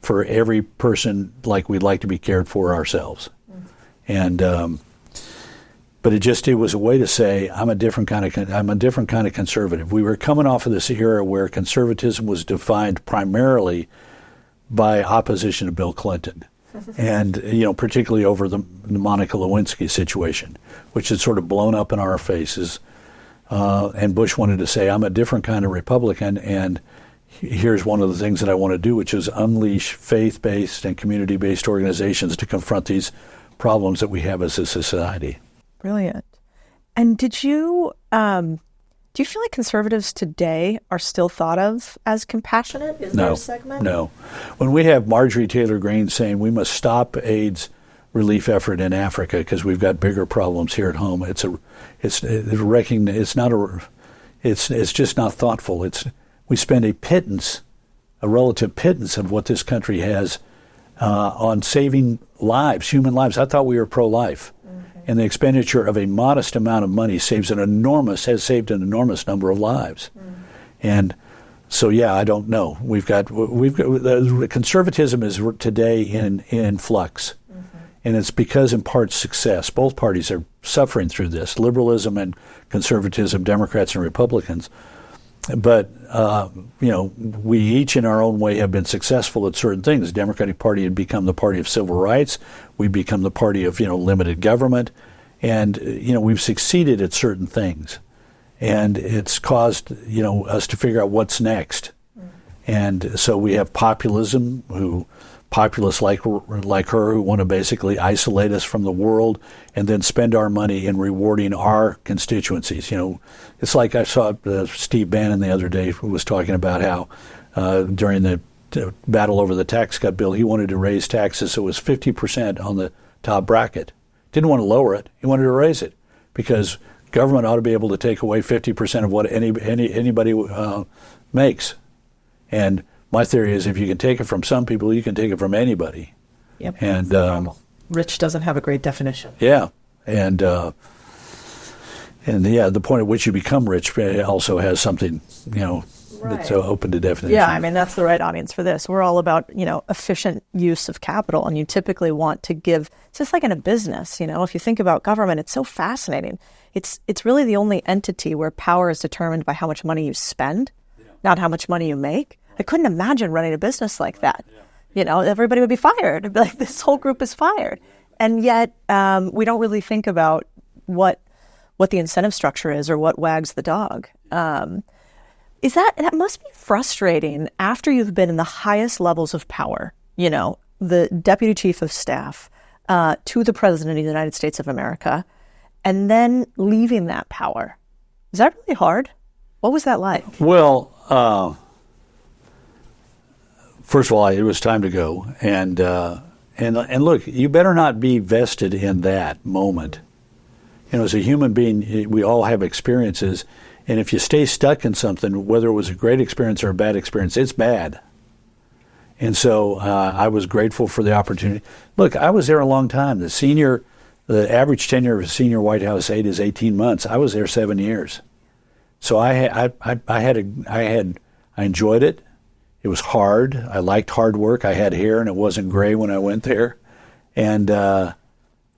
for every person like we'd like to be cared for ourselves. And but it was a way to say I'm a different kind of conservative. We were coming off of this era where conservatism was defined primarily by opposition to Bill Clinton, and particularly over the Monica Lewinsky situation, which had sort of blown up in our faces. And Bush wanted to say, I'm a different kind of Republican, and here's one of the things that I want to do, which is unleash faith-based and community-based organizations to confront these problems that we have as a society. Brilliant. And do you feel like conservatives today are still thought of as compassionate? Is there a segment? No. When we have Marjorie Taylor Greene saying we must stop AIDS relief effort in Africa because we've got bigger problems here at home, it's just not thoughtful. We spend a relative pittance of what this country has on saving lives, human lives. I thought we were pro-life. And the expenditure of a modest amount of money has saved an enormous number of lives. And so, I don't know. We've got conservatism is today in flux. And it's because in part success. Both parties are suffering through this, liberalism and conservatism, Democrats and Republicans. But, we each in our own way have been successful at certain things. The Democratic Party had become the party of civil rights. We've become the party of, limited government. And, we've succeeded at certain things. And it's caused, us to figure out what's next. And so we have populism, populists like her who want to basically isolate us from the world and then spend our money in rewarding our constituencies. It's like I saw Steve Bannon the other day who was talking about how during the battle over the tax cut bill, he wanted to raise taxes so it was 50% on the top bracket. Didn't want to lower it. He wanted to raise it because government ought to be able to take away 50% of what anybody makes. And my theory is if you can take it from some people, you can take it from anybody. Yep. And rich doesn't have a great definition. Yeah. And the point at which you become rich also has something, that's open to definition. Yeah, that's the right audience for this. We're all about, efficient use of capital, and you typically want to give, it's just like in a business, if you think about government, it's so fascinating. It's really the only entity where power is determined by how much money you spend, not how much money you make. I couldn't imagine running a business like that. Everybody would be fired. It'd be like, this whole group is fired. And yet we don't really think about what what the incentive structure is or what wags the dog. That must be frustrating after you've been in the highest levels of power, the deputy chief of staff to the president of the United States of America, and then leaving that power. Is that really hard? What was that like? Well, first of all, it was time to go, and look, you better not be vested in that moment. As a human being, we all have experiences, and if you stay stuck in something, whether it was a great experience or a bad experience, it's bad. And so I was grateful for the opportunity. Look, I was there a long time. The average tenure of a senior White House aide is 18 months. I was there 7 years. So I enjoyed it. It was hard. I liked hard work. I had hair, and it wasn't gray when I went there. And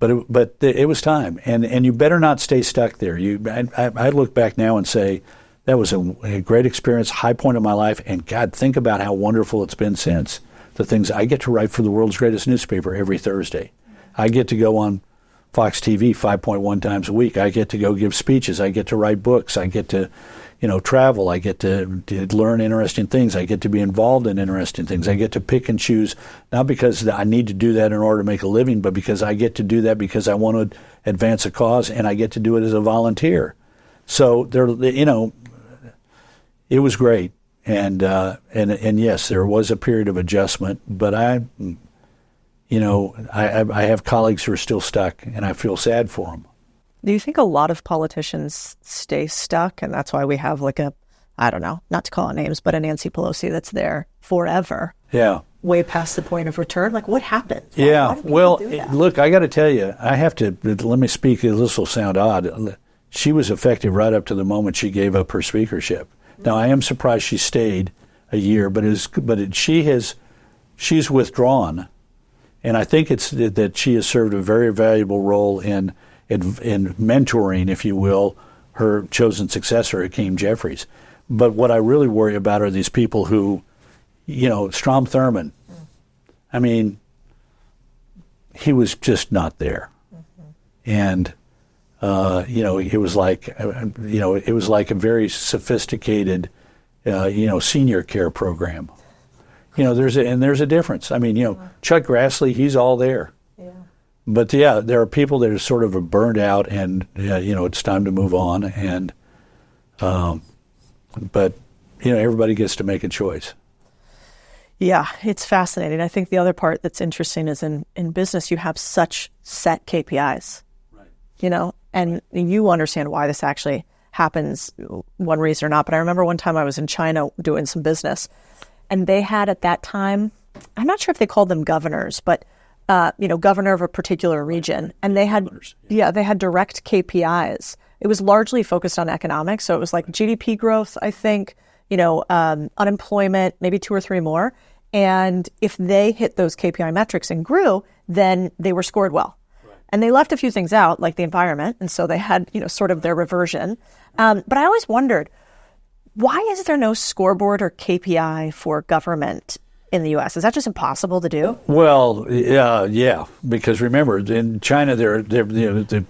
but it was time. And you better not stay stuck there. I look back now and say that was a great experience, high point of my life. And God, think about how wonderful it's been since. The things I get to write for the world's greatest newspaper every Thursday. I get to go on Fox TV 5.1 times a week. I get to go give speeches. I get to write books. I get to, travel. I get to learn interesting things. I get to be involved in interesting things. I get to pick and choose, not because I need to do that in order to make a living, but because I get to do that because I want to advance a cause, and I get to do it as a volunteer. So it was great, and yes, there was a period of adjustment, but I have colleagues who are still stuck, and I feel sad for them. Do you think a lot of politicians stay stuck, and that's why we have I don't know, not to call out names, but a Nancy Pelosi that's there forever? Yeah. Way past the point of return? What happened? Yeah. Look, I got to tell you, I have to, let me speak, this will sound odd. She was effective right up to the moment she gave up her speakership. Now, I am surprised she stayed a year, she's withdrawn. And I think it's that she has served a very valuable role in mentoring, if you will, her chosen successor, Hakeem Jeffries. But what I really worry about are these people who, Strom Thurmond, I mean, he was just not there. Mm-hmm. And, it was like a very sophisticated, senior care program. There's a difference. I mean, Chuck Grassley, he's all there. Yeah. But there are people that are sort of burned out, and it's time to move on. And but everybody gets to make a choice. Yeah, it's fascinating. I think the other part that's interesting is in business you have such set KPIs. Right. And you understand why this actually happens, one reason or not. But I remember one time I was in China doing some business. And they had at that time, I'm not sure if they called them governors, but governor of a particular region, and they had they had direct KPIs. It was largely focused on economics, so it was like GDP growth, I think, unemployment, maybe 2 or 3 more, and if they hit those KPI metrics and grew, then they were scored well. Right. And they left a few things out, like the environment, and so they had sort of their reversion. But I always wondered, why is there no scoreboard or KPI for government in the U.S.? Is that just impossible to do? Well, yeah, because remember, in China, the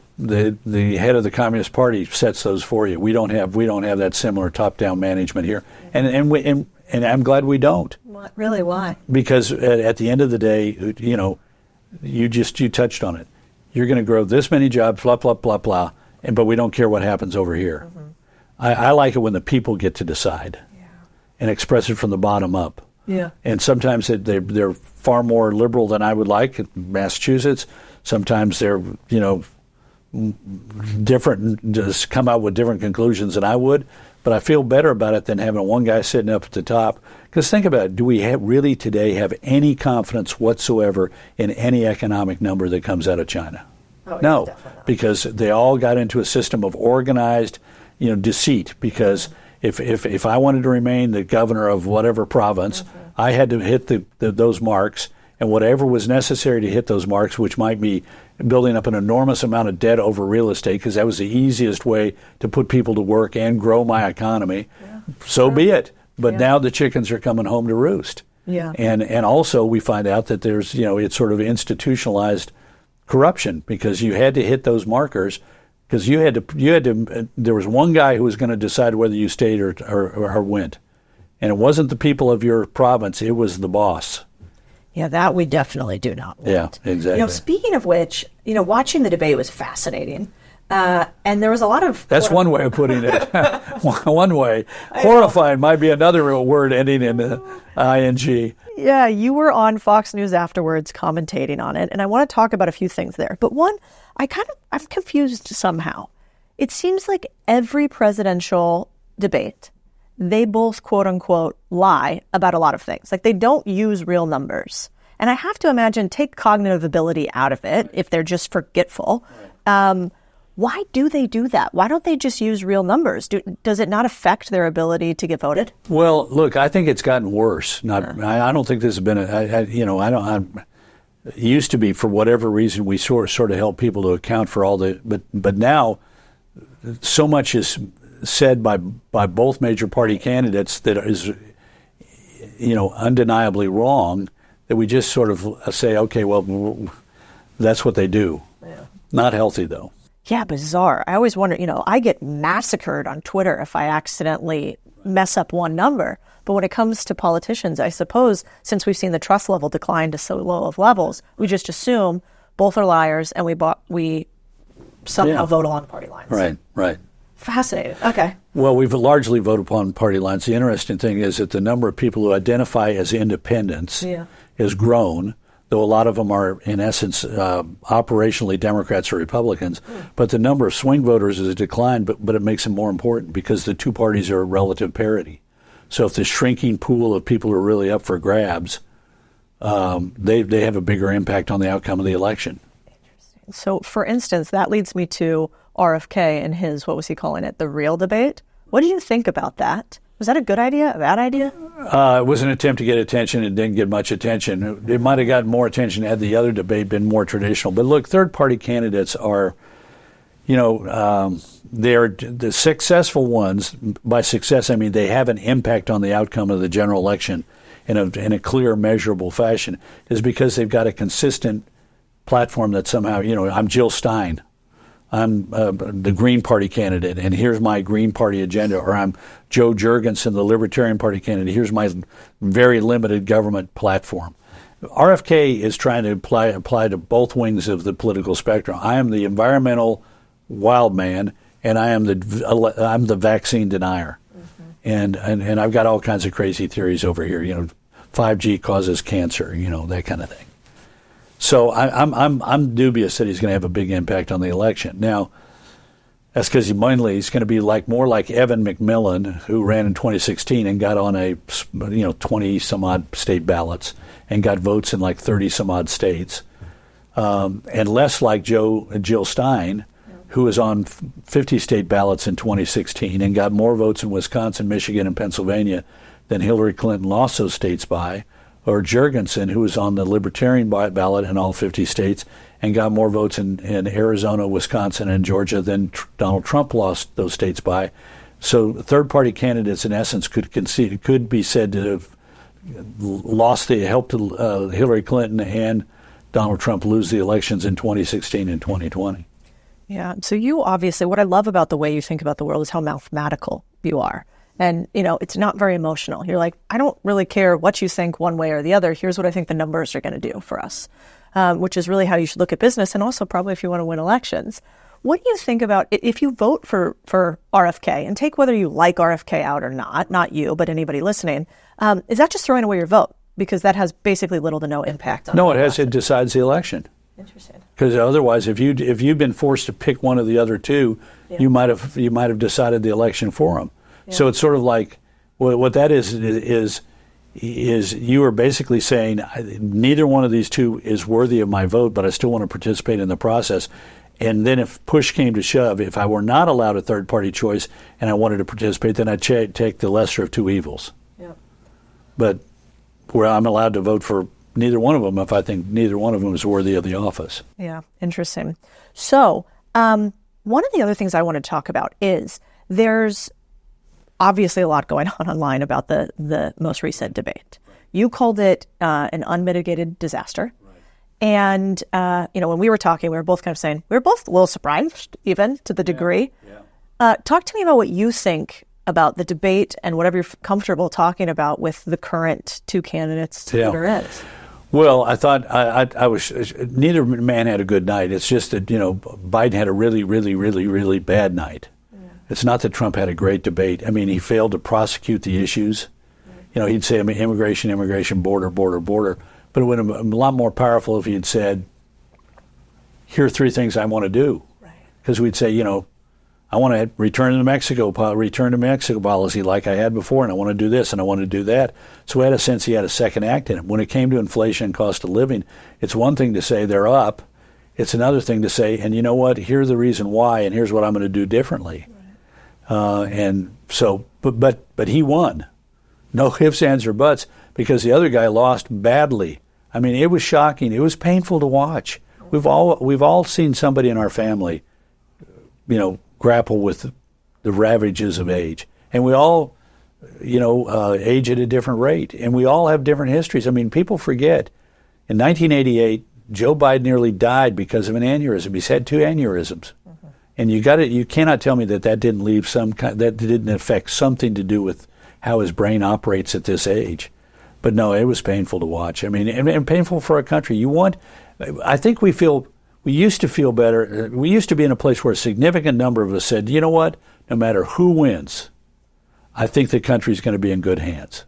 head of the Communist Party sets those for you. We don't have that similar top-down management here, and I'm glad we don't. What, really? Why? Because at the end of the day, you touched on it. You're going to grow this many jobs, blah blah blah blah, but we don't care what happens over here. Mm-hmm. I like it when the people get to decide and express it from the bottom up. Yeah. And sometimes they're far more liberal than I would like in Massachusetts. Sometimes they're, different, just come out with different conclusions than I would. But I feel better about it than having one guy sitting up at the top. Because think about it, do we really today have any confidence whatsoever in any economic number that comes out of China? Oh, no, definitely. Because they all got into a system of organized deceit, because if I wanted to remain the governor of whatever province, I had to hit those marks, and whatever was necessary to hit those marks, which might be building up an enormous amount of debt over real estate, because that was the easiest way to put people to work and grow my economy, so be it. But now the chickens are coming home to roost. Yeah. And also we find out that there's, it's sort of institutionalized corruption, because you had to hit those markers because there was one guy who was going to decide whether you stayed or went. And it wasn't the people of your province, it was the boss. Yeah, that we definitely do not want. Yeah, exactly. Speaking of which, watching the debate was fascinating. And there was a lot of... That's one way of putting it. One way. Horrifying might be another word ending in ing. Yeah, you were on Fox News afterwards commentating on it, and I want to talk about a few things there. But one, I'm confused somehow. It seems like every presidential debate, they both, quote unquote, lie about a lot of things. Like, they don't use real numbers. And I have to imagine, take cognitive ability out of it if they're just forgetful. Why do they do that? Why don't they just use real numbers? Does it not affect their ability to get voted? Well, look, I think it's gotten worse. I don't think this has been it used to be, for whatever reason, we sort of held people to account for all the, but now so much is said by both major party candidates that is, undeniably wrong, that we just sort of say, okay, well, that's what they do. Yeah. Not healthy, though. Yeah, bizarre. I always wonder, I get massacred on Twitter if I accidentally mess up one number. But when it comes to politicians, I suppose, since we've seen the trust level decline to so low of levels, we just assume both are liars and we somehow vote along party lines. Right. Fascinating. Okay. Well, we've largely voted upon party lines. The interesting thing is that the number of people who identify as independents has grown, though a lot of them are, in essence, operationally Democrats or Republicans. But the number of swing voters has declined, but it makes it more important because the two parties are relative parity. So if the shrinking pool of people are really up for grabs, they have a bigger impact on the outcome of the election. Interesting. So, for instance, that leads me to RFK and his, what was he calling it, the real debate. What do you think about that? Was that a good idea, a bad idea? It was an attempt to get attention. It didn't get much attention. It might have gotten more attention had the other debate been more traditional. But look, third-party candidates are, they're the successful ones. By success, I mean they have an impact on the outcome of the general election in a clear, measurable fashion, is because they've got a consistent platform that somehow, I'm Jill Stein. I'm the Green Party candidate, and here's my Green Party agenda. Or I'm Joe Jurgensen, the Libertarian Party candidate. Here's my very limited government platform. RFK is trying to apply to both wings of the political spectrum. I am the environmental wild man, and I'm the vaccine denier. Mm-hmm. And I've got all kinds of crazy theories over here. 5G causes cancer. That kind of thing. So I'm dubious that he's going to have a big impact on the election. Now, that's because he's going to be more like Evan McMillan, who ran in 2016 and got on 20 some odd state ballots and got votes in 30 some odd states, and less like Jill Stein, who was on 50 state ballots in 2016 and got more votes in Wisconsin, Michigan, and Pennsylvania than Hillary Clinton lost those states by. Or Jurgensen, who was on the Libertarian ballot in all 50 states and got more votes in Arizona, Wisconsin, and Georgia than Donald Trump lost those states by. So third-party candidates, in essence, could be said to have helped Hillary Clinton and Donald Trump lose the elections in 2016 and 2020. Yeah. So you obviously, what I love about the way you think about the world is how mathematical you are. And, it's not very emotional. You're like, I don't really care what you think one way or the other. Here's what I think the numbers are going to do for us, which is really how you should look at business, and also probably if you want to win elections. What do you think about if you vote for RFK, and take whether you like RFK out or not you, but anybody listening, is that just throwing away your vote? Because that has basically little to no impact on it. No, it decides the election. Interesting. Because otherwise, if you've been forced to pick one of the other two, you might have decided the election for them. Yeah. So it's sort of like what that is you are basically saying neither one of these two is worthy of my vote, but I still want to participate in the process. And then if push came to shove, if I were not allowed a third-party choice and I wanted to participate, then I'd take the lesser of two evils. Yeah. But where I'm allowed to vote for neither one of them if I think neither one of them is worthy of the office. Yeah, interesting. So one of the other things I want to talk about is there's obviously a lot going on online about the most recent debate. You called it an unmitigated disaster. Right. And, when we were talking, we were both kind of saying, we were both a little surprised, even to the degree. Talk to me about what you think about the debate and whatever you're comfortable talking about with the current two candidates that are in. Well, I thought I was. Neither man had a good night. It's just that Biden had a really, really, really, really bad night. It's not that Trump had a great debate. I mean, he failed to prosecute the issues. He'd say, immigration, border. But it would have been a lot more powerful if he had said, here are three things I want to do. Because we'd say, I want to return to Mexico policy like I had before, and I want to do this, and I want to do that. So we had a sense he had a second act in him. When it came to inflation and cost of living, it's one thing to say they're up. It's another thing to say, and you know what, here's the reason why, and here's what I'm going to do differently. And so, but he won. No ifs, ands, or buts, because the other guy lost badly. I mean, it was shocking. It was painful to watch. We've all seen somebody in our family, grapple with the ravages of age. And we all, age at a different rate. And we all have different histories. I mean, people forget. In 1988, Joe Biden nearly died because of an aneurysm. He's had 2 aneurysms. And you cannot tell me that didn't leave that didn't affect something to do with how his brain operates at this age. But no, it was painful to watch. I mean, and painful for our country. I think we used to feel better. We used to be in a place where a significant number of us said, you know what, no matter who wins, I think the country's going to be in good hands.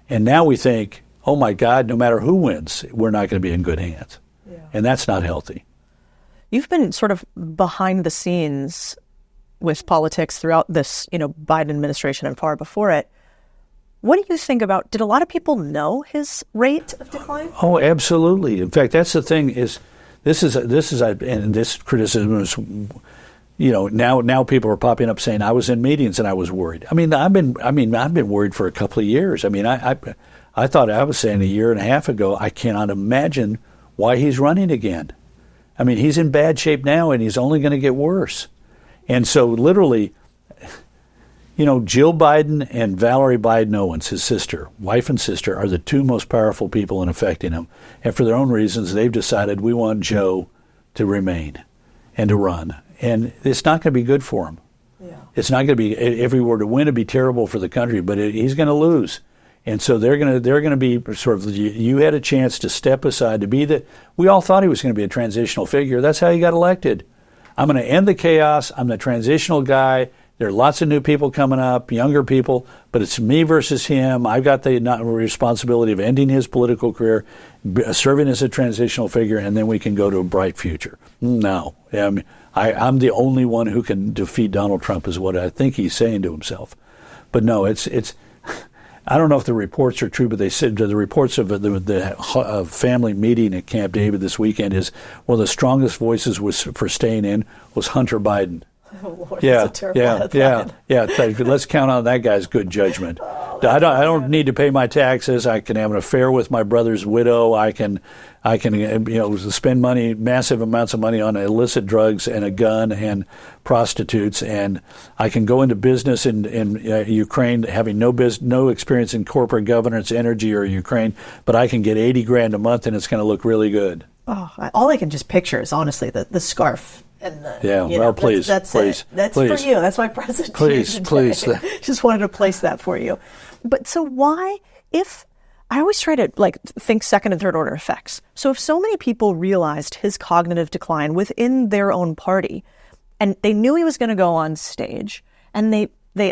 And now we think, oh my God, no matter who wins, we're not going to be in good hands. And that's not healthy. You've been sort of behind the scenes with politics throughout this, Biden administration and far before it. What do you think about, did a lot of people know his rate of decline? Oh, absolutely. In fact, that's the thing is, and this criticism is, now people are popping up saying I was in meetings and I was worried. I've been worried for a couple of years. I thought I was saying a year and a half ago, I cannot imagine why he's running again. He's in bad shape now and he's only going to get worse. And so literally, Jill Biden and Valerie Biden Owens, his sister, wife and sister, are the two most powerful people in affecting him. And for their own reasons, they've decided we want Joe to remain and to run. And it's not going to be good for him. It's not going to be, if he were to win, it'd be terrible for the country, but he's going to lose. And so they're going to be sort of, you had a chance to step aside to be we all thought he was going to be a transitional figure. That's how he got elected. I'm going to end the chaos. I'm the transitional guy. There are lots of new people coming up, younger people, but it's me versus him. I've got the responsibility of ending his political career, serving as a transitional figure, and then we can go to a bright future. No. I'm the only one who can defeat Donald Trump is what I think he's saying to himself. But no, it's I don't know if the reports are true, but they said the reports of the family meeting at Camp David this weekend is one of the strongest voices for staying in was Hunter Biden. Oh, Lord, that's a terrible headline. Let's count on that guy's good judgment. I don't need to pay my taxes. I can have an affair with my brother's widow. I can spend money, massive amounts of money on illicit drugs and a gun and prostitutes, and I can go into business in Ukraine, having no experience in corporate governance, energy, or Ukraine, but I can get $80,000 a month, and it's going to look really good. Oh, all I can just picture is honestly the scarf. And please. That's for you. That's my present. Please. Just wanted to place that for you. But so why, if I always try to think second and third order effects. So if so many people realized his cognitive decline within their own party, and they knew he was going to go on stage, and they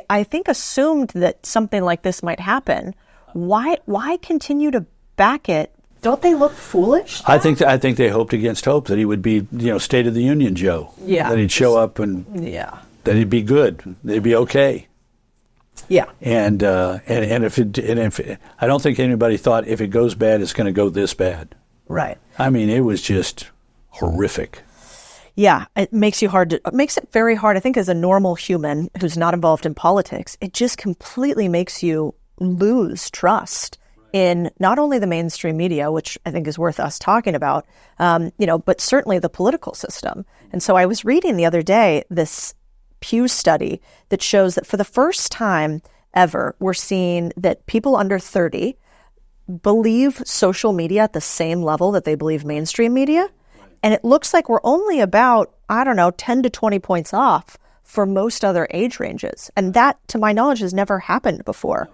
I think assumed that something like this might happen, why continue to back it? Don't they look foolish? I think they hoped against hope that he would be, State of the Union Joe. Yeah. That he'd show up and that he'd be good. They'd be okay. Yeah. And if I don't think anybody thought if it goes bad, it's going to go this bad. Right. It was just horrific. Yeah, it makes it very hard. I think as a normal human who's not involved in politics, it just completely makes you lose trust in not only the mainstream media, which I think is worth us talking about, but certainly the political system. And so I was reading the other day this Pew study that shows that for the first time ever, we're seeing that people under 30 believe social media at the same level that they believe mainstream media. And it looks like we're only about, 10 to 20 points off for most other age ranges. And that, to my knowledge, has never happened before.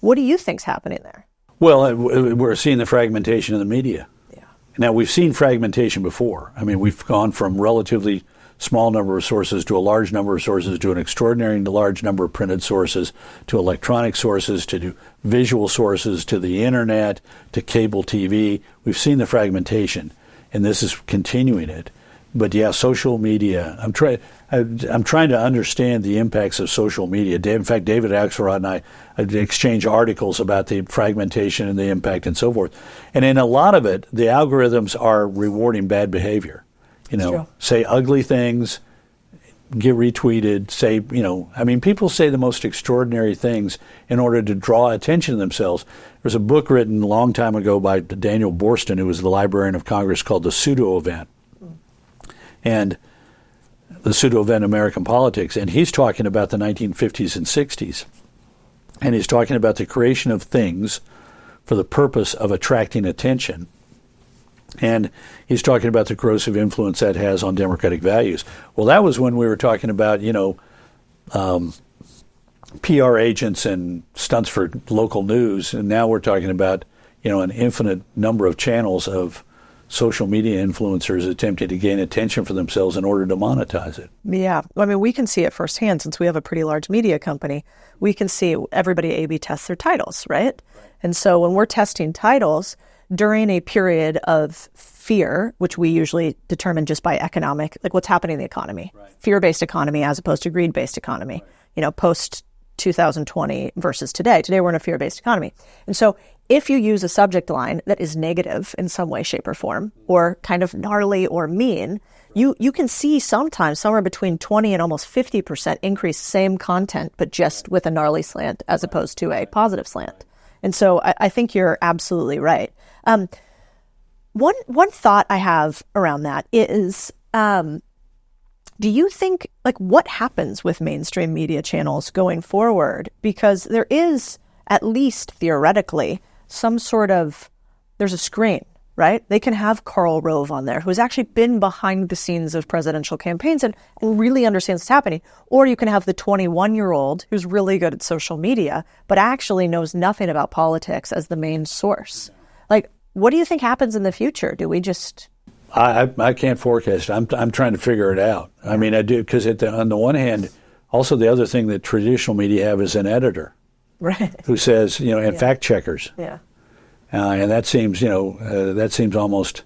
What do you think's happening there? Well, we're seeing the fragmentation of the media. Yeah. Now, we've seen fragmentation before. I mean, we've gone from relatively small number of sources to a large number of sources to an extraordinary large number of printed sources to electronic sources to visual sources to the internet to cable TV. We've seen the fragmentation, and this is continuing it. But yeah, social media. I'm trying to understand the impacts of social media. In fact, David Axelrod and I exchange articles about the fragmentation and the impact and so forth. And in a lot of it, the algorithms are rewarding bad behavior. Say ugly things, get retweeted, people say the most extraordinary things in order to draw attention to themselves. There's a book written a long time ago by Daniel Borston, who was the Librarian of Congress, called The Pseudo-Event. And the Pseudo-Event American Politics. And he's talking about the 1950s and 60s. And he's talking about the creation of things for the purpose of attracting attention. And he's talking about the corrosive influence that has on democratic values. Well, that was when we were talking about, PR agents and stunts for local news. And now we're talking about, an infinite number of channels of social media influencers attempting to gain attention for themselves in order to monetize it. Yeah. I mean, we can see it firsthand since we have a pretty large media company. We can see everybody A/B tests their titles, right? And so when we're testing titles, during a period of fear, which we usually determine just by economic, like what's happening in the economy, fear-based economy as opposed to greed-based economy, post 2020 versus today. Today we're in a fear-based economy. And so if you use a subject line that is negative in some way, shape, or form, or kind of gnarly or mean, you can see sometimes somewhere between 20 and almost 50% increase same content, but just with a gnarly slant as opposed to a positive slant. And so I think you're absolutely right. One thought I have around that is, do you think, what happens with mainstream media channels going forward? Because there is, at least theoretically, some sort of, there's a screen, right? They can have Karl Rove on there, who's actually been behind the scenes of presidential campaigns and really understands what's happening. Or you can have the 21-year-old who's really good at social media, but actually knows nothing about politics as the main source. What do you think happens in the future? Do we just... I can't forecast. I'm trying to figure it out. I mean, I do, because on the one hand, also the other thing that traditional media have is an editor, right? Who says, and fact checkers. Yeah. And that seems, almost,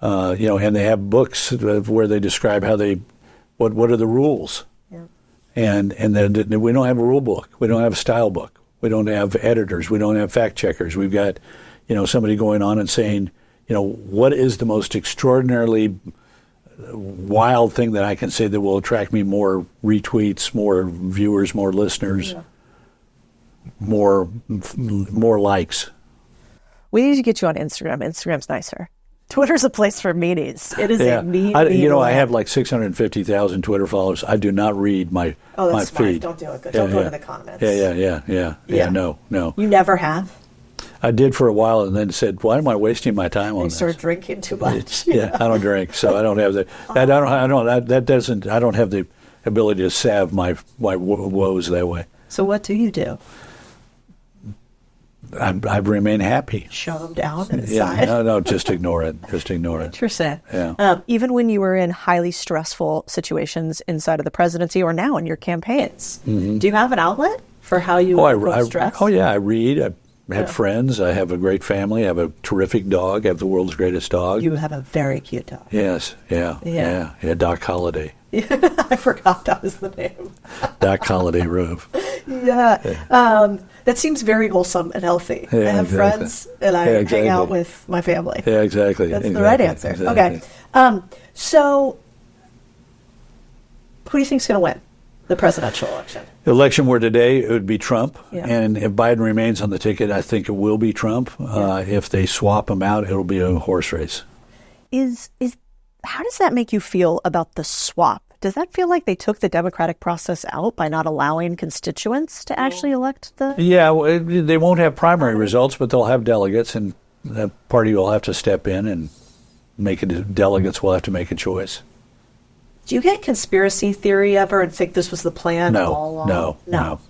and they have books where they describe how what are the rules. Yeah. And then we don't have a rule book. We don't have a style book. We don't have editors. We don't have fact checkers. We've got, somebody going on and saying, what is the most extraordinarily wild thing that I can say that will attract me more retweets, more viewers, more listeners, more likes? We need to get you on Instagram. Instagram's nicer. Twitter's a place for meanies. It is a mean. I have like 650,000 Twitter followers. I do not read my my feed. Don't do it. Don't go to the comments. Yeah. No. You never have? I did for a while, and then said, "Why am I wasting my time on this?" You started drinking too much. I don't drink, so I don't have the. I don't have the ability to salve my woes that way. So what do you do? I remain happy. Shove them down and aside. No, just ignore it. Interesting. Yeah. Even when you were in highly stressful situations inside of the presidency or now in your campaigns, do you have an outlet for how you approach stress? I read. I have friends. I have a great family. I have a terrific dog. I have the world's greatest dog. You have a very cute dog. Yes. Yeah. Doc Holliday. I forgot that was the name. Doc Holliday Rove. Yeah. That seems very wholesome and healthy. I have friends and I hang out with my family. Yeah, exactly. That's the right answer. Exactly. Okay. So who do you think is going to win the presidential election? The election were today, it would be Trump. Yeah. And if Biden remains on the ticket, I think it will be Trump. If they swap him out, it'll be a horse race. How does that make you feel about the swap? does that feel like they took the democratic process out by not allowing constituents to actually elect the... Yeah, well, they won't have primary results, but they'll have delegates, and the party will have to step in and make it. Delegates will have to make a choice. Do you get conspiracy theory ever and think this was the plan all along?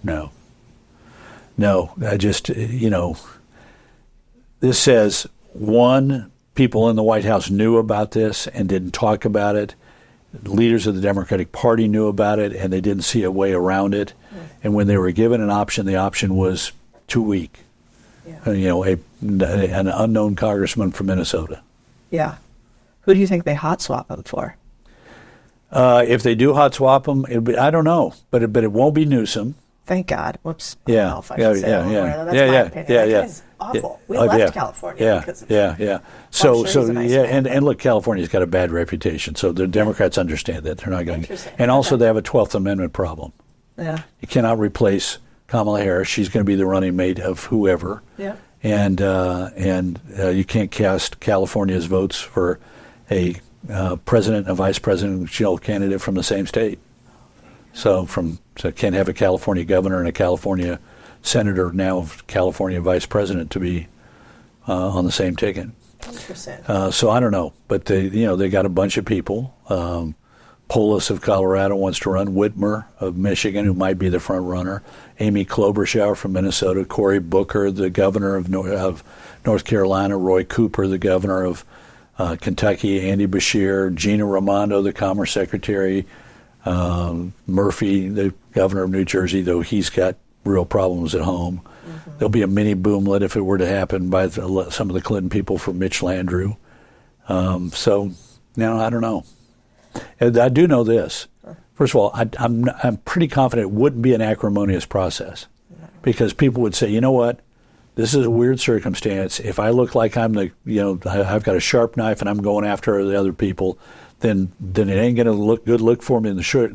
No. I just, this says, one, people in the White House knew about this and didn't talk about it. Leaders of the Democratic Party knew about it, and they didn't see a way around it. And when they were given an option, the option was too weak. Yeah. An unknown congressman from Minnesota. Yeah. Who do you think they hot swap him for? If they do hot swap him, I don't know, but it won't be Newsom. Thank God. Whoops. Yeah. That's my opinion. That guy's awful. We left California because of So and look, California's got a bad reputation, so the Democrats understand that. They're not going to. And also they have a 12th Amendment problem. Yeah. You cannot replace Kamala Harris. She's going to be the running mate of whoever. Yeah. And you can't cast California's votes for a president and vice presidential candidate from the same state. So can't have a California governor and a California senator, now California vice president, to be on the same ticket. So I don't know, but they got a bunch of people. Polis of Colorado wants to run. Whitmer of Michigan, who might be the front runner. Amy Klobuchar from Minnesota. Cory Booker, the governor of North Carolina. Roy Cooper, the governor of Kentucky. Andy Beshear. Gina Raimondo, the commerce secretary. Murphy, the governor of New Jersey, though he's got real problems at home. Mm-hmm. There'll be a mini boomlet if it were to happen by some of the Clinton people for Mitch Landrieu. So now I don't know. And I do know this. First of all, I'm pretty confident it wouldn't be an acrimonious process, because people would say, you know what, this is a weird circumstance. If I look like I'm I've got a sharp knife and I'm going after the other people, then it ain't going to look good for me in the short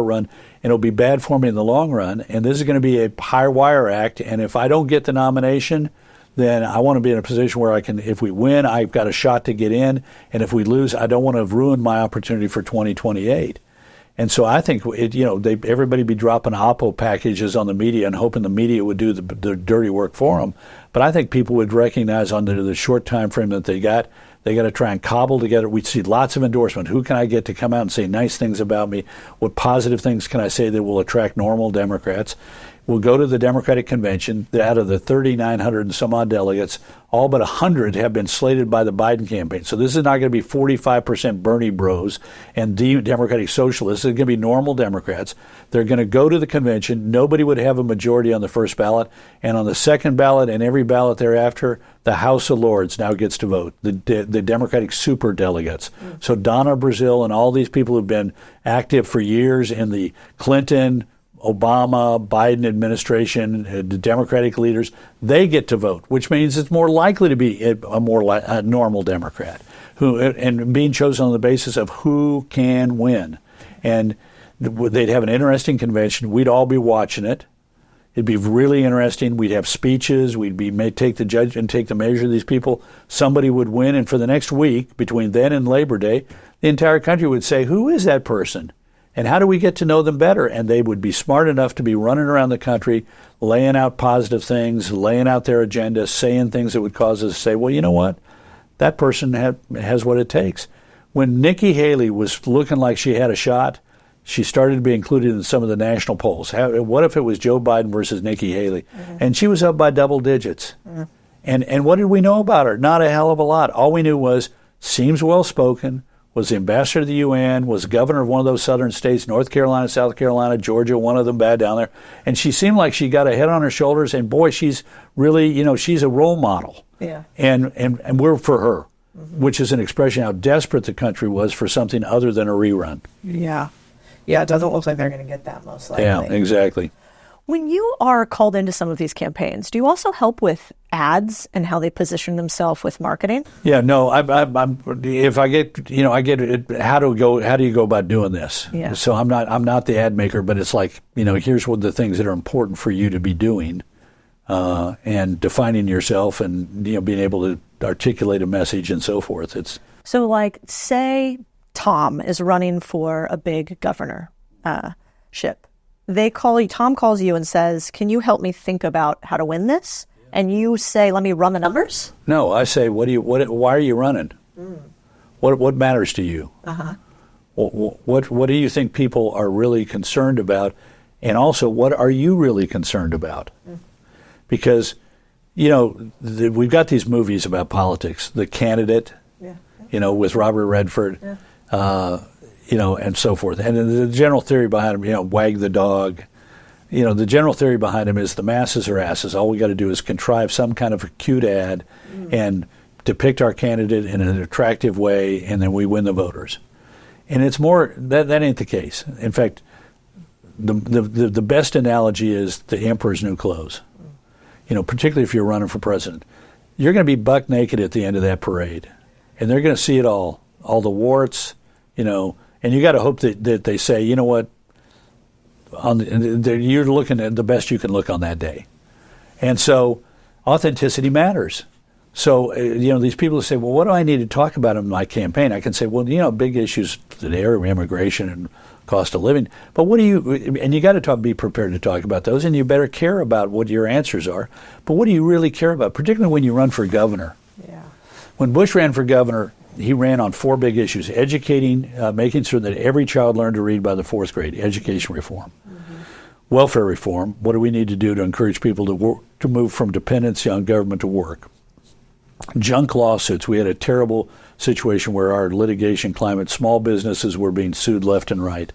run, and it'll be bad for me in the long run. And this is going to be a high wire act. And if I don't get the nomination, then I want to be in a position where I can. If we win, I've got a shot to get in, and if we lose, I don't want to have ruined my opportunity for 2028. And so I think everybody be dropping Oppo packages on the media and hoping the media would do the dirty work for them. But I think people would recognize under the short time frame that they got to try and cobble together. We'd see lots of endorsement. Who can I get to come out and say nice things about me? What positive things can I say that will attract normal Democrats? We'll go to the Democratic Convention. Out of the 3,900 and some odd delegates, all but 100 have been slated by the Biden campaign. So this is not going to be 45% Bernie bros and Democratic socialists. It's going to be normal Democrats. They're going to go to the convention. Nobody would have a majority on the first ballot. And on the second ballot and every ballot thereafter, the House of Lords now gets to vote, the Democratic super delegates. So Donna Brazile and all these people who've been active for years in the Clinton, Obama, Biden administration, the Democratic leaders, they get to vote, which means it's more likely to be a normal Democrat and being chosen on the basis of who can win. And they'd have an interesting convention. We'd all be watching it. It'd be really interesting. We'd have speeches. Take the measure of these people. Somebody would win, and for the next week, between then and Labor Day, the entire country would say, who is that person? And how do we get to know them better? And they would be smart enough to be running around the country, laying out positive things, laying out their agenda, saying things that would cause us to say, well, you know what? That person has what it takes. When Nikki Haley was looking like she had a shot, she started to be included in some of the national polls. What if it was Joe Biden versus Nikki Haley? Mm-hmm. And she was up by double digits. Mm-hmm. And what did we know about her? Not a hell of a lot. All we knew was, seems well-spoken, was the ambassador to the UN, was governor of one of those southern states, North Carolina, South Carolina, Georgia, one of them bad down there. And she seemed like she got a head on her shoulders, and boy, she's really, she's a role model. Yeah. And we're for her, mm-hmm. which is an expression how desperate the country was for something other than a rerun. Yeah. Yeah, it doesn't look like they're going to get that, most likely. Yeah, exactly. When you are called into some of these campaigns, do you also help with ads and how they position themselves with marketing? Yeah, no. If I get, I get it. How do you go about doing this? Yeah. So I'm not the ad maker, but it's like, here's what the things that are important for you to be doing, and defining yourself, and being able to articulate a message and so forth. It's so like, say Tom is running for a big governorship. Tom calls you and says, can you help me think about how to win this? And you say, let me run the numbers? No, I say, why are you running? What matters to you? What do you think people are really concerned about? And also, what are you really concerned about? Because, we've got these movies about politics. The Candidate, with Robert Redford, and so forth. And the general theory behind him, wag the dog. The general theory behind him is the masses are asses. All we got to do is contrive some kind of a cute ad and depict our candidate in an attractive way, and then we win the voters. And it's more, that ain't the case. In fact, the best analogy is the emperor's new clothes. Particularly if you're running for president. You're going to be buck naked at the end of that parade. And they're going to see it all the warts, and you got to hope that they say, you know what, you're looking at the best you can look on that day. And so authenticity matters. So, these people who say, well, what do I need to talk about in my campaign? I can say, well, big issues today are immigration and cost of living. But and you got to be prepared to talk about those, and you better care about what your answers are. But what do you really care about, particularly when you run for governor? Yeah. When Bush ran for governor, he ran on 4 big issues: educating, making sure that every child learned to read by the 4th grade, education reform. Welfare reform, what do we need to do to encourage people to move from dependency on government to work? Junk lawsuits. We had a terrible situation where our litigation climate, small businesses were being sued left and right.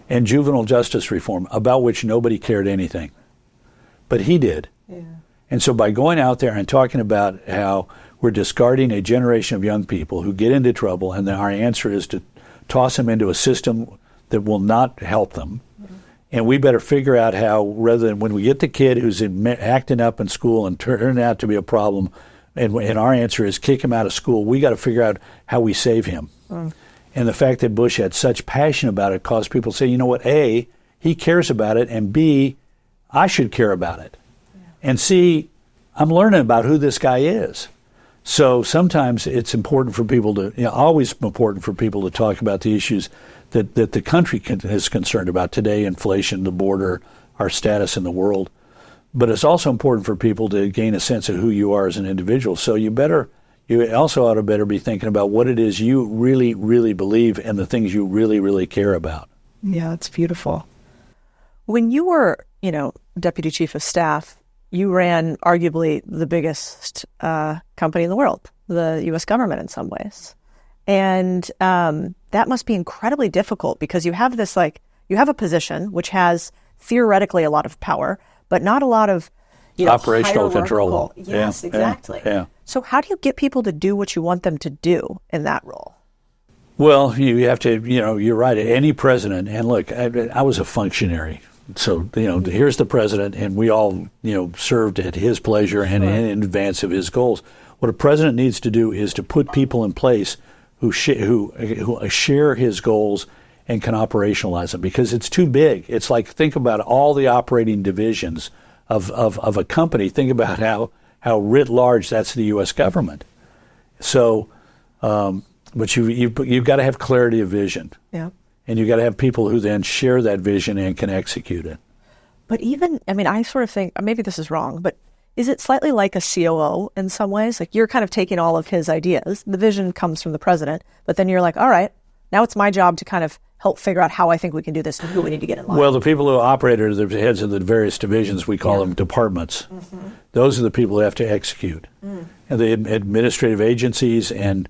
And juvenile justice reform, about which nobody cared anything. But he did. Yeah. And so by going out there and talking about how we're discarding a generation of young people who get into trouble, and our answer is to toss them into a system that will not help them. Mm-hmm. And we better figure out how, rather than when we get the kid who's acting up in school and turning out to be a problem, and our answer is kick him out of school, we got to figure out how we save him. And the fact that Bush had such passion about it caused people to say, you know what, A, he cares about it, and B, I should care about it. Yeah. And C, I'm learning about who this guy is. So sometimes it's important for people to, always important for people to talk about the issues that the country is concerned about today: inflation, the border, our status in the world. But it's also important for people to gain a sense of who you are as an individual. So you also ought to better be thinking about what it is you really, really believe and the things you really, really care about. Yeah, it's beautiful. When you were, Deputy Chief of Staff, you ran arguably the biggest company in the world, the U.S. government in some ways. And that must be incredibly difficult because you have this, you have a position which has theoretically a lot of power, but not a lot of operational control. Yes, yeah, exactly. Yeah. So how do you get people to do what you want them to do in that role? Well, you have to, you're right. Any president, and look, I was a functionary. So, here's the president, and we all, served at his pleasure and in advance of his goals. What a president needs to do is to put people in place who share his goals and can operationalize them, because it's too big. It's like, think about all the operating divisions of a company. Think about how writ large that's the U.S. government. So, but you've got to have clarity of vision. Yeah. And you've got to have people who then share that vision and can execute it. But I sort of think, maybe this is wrong, but is it slightly like a COO in some ways? Like, you're kind of taking all of his ideas. The vision comes from the president, but then you're like, all right, now it's my job to kind of help figure out how I think we can do this and who we need to get in line. Well, the people who operate are the heads of the various divisions. We call them departments. Mm-hmm. Those are the people who have to execute. And the administrative agencies and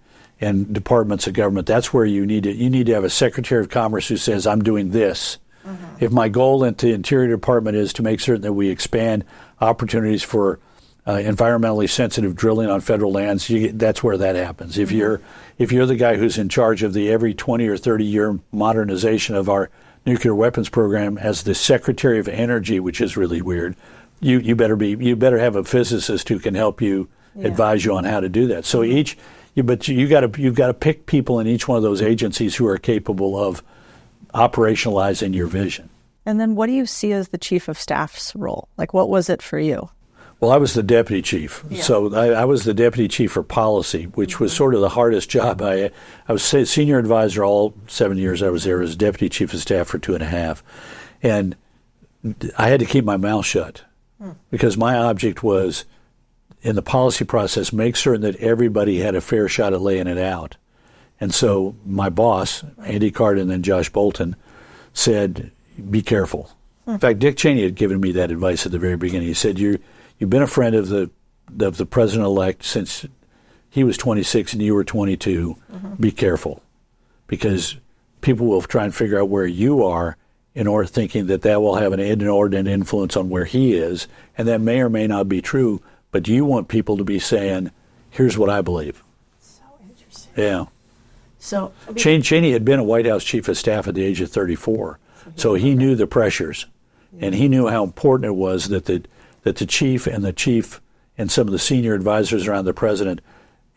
departments of government, that's where you need to have a Secretary of Commerce who says, I'm doing this. Mm-hmm. If my goal at the Interior Department is to make certain that we expand opportunities for environmentally sensitive drilling on federal lands, that's where that happens. If you're the guy who's in charge of the every 20 or 30 year modernization of our nuclear weapons program as the Secretary of Energy, which is really weird, you better have a physicist who can help you advise you on how to do that. So you've got to pick people in each one of those agencies who are capable of operationalizing your vision. And then what do you see as the Chief of Staff's role? Like, what was it for you? Well, I was the deputy chief. Yeah. So I was the deputy chief for policy, which was sort of the hardest job. I was senior advisor all 7 years I was there. As deputy chief of staff for 2.5. And I had to keep my mouth shut because my object was, in the policy process, make certain that everybody had a fair shot at laying it out. And so my boss, Andy Cardin and Josh Bolton, said, be careful. In fact, Dick Cheney had given me that advice at the very beginning. He said, you've been a friend of the president-elect since he was 26 and you were 22. Be careful, because people will try and figure out where you are in order thinking that will have an inordinate influence on where he is, and that may or may not be true, but you want people to be saying, here's what I believe. So interesting. Yeah. So Cheney had been a White House chief of staff at the age of 34, so he knew the pressures, and he knew how important it was that the chief and some of the senior advisors around the president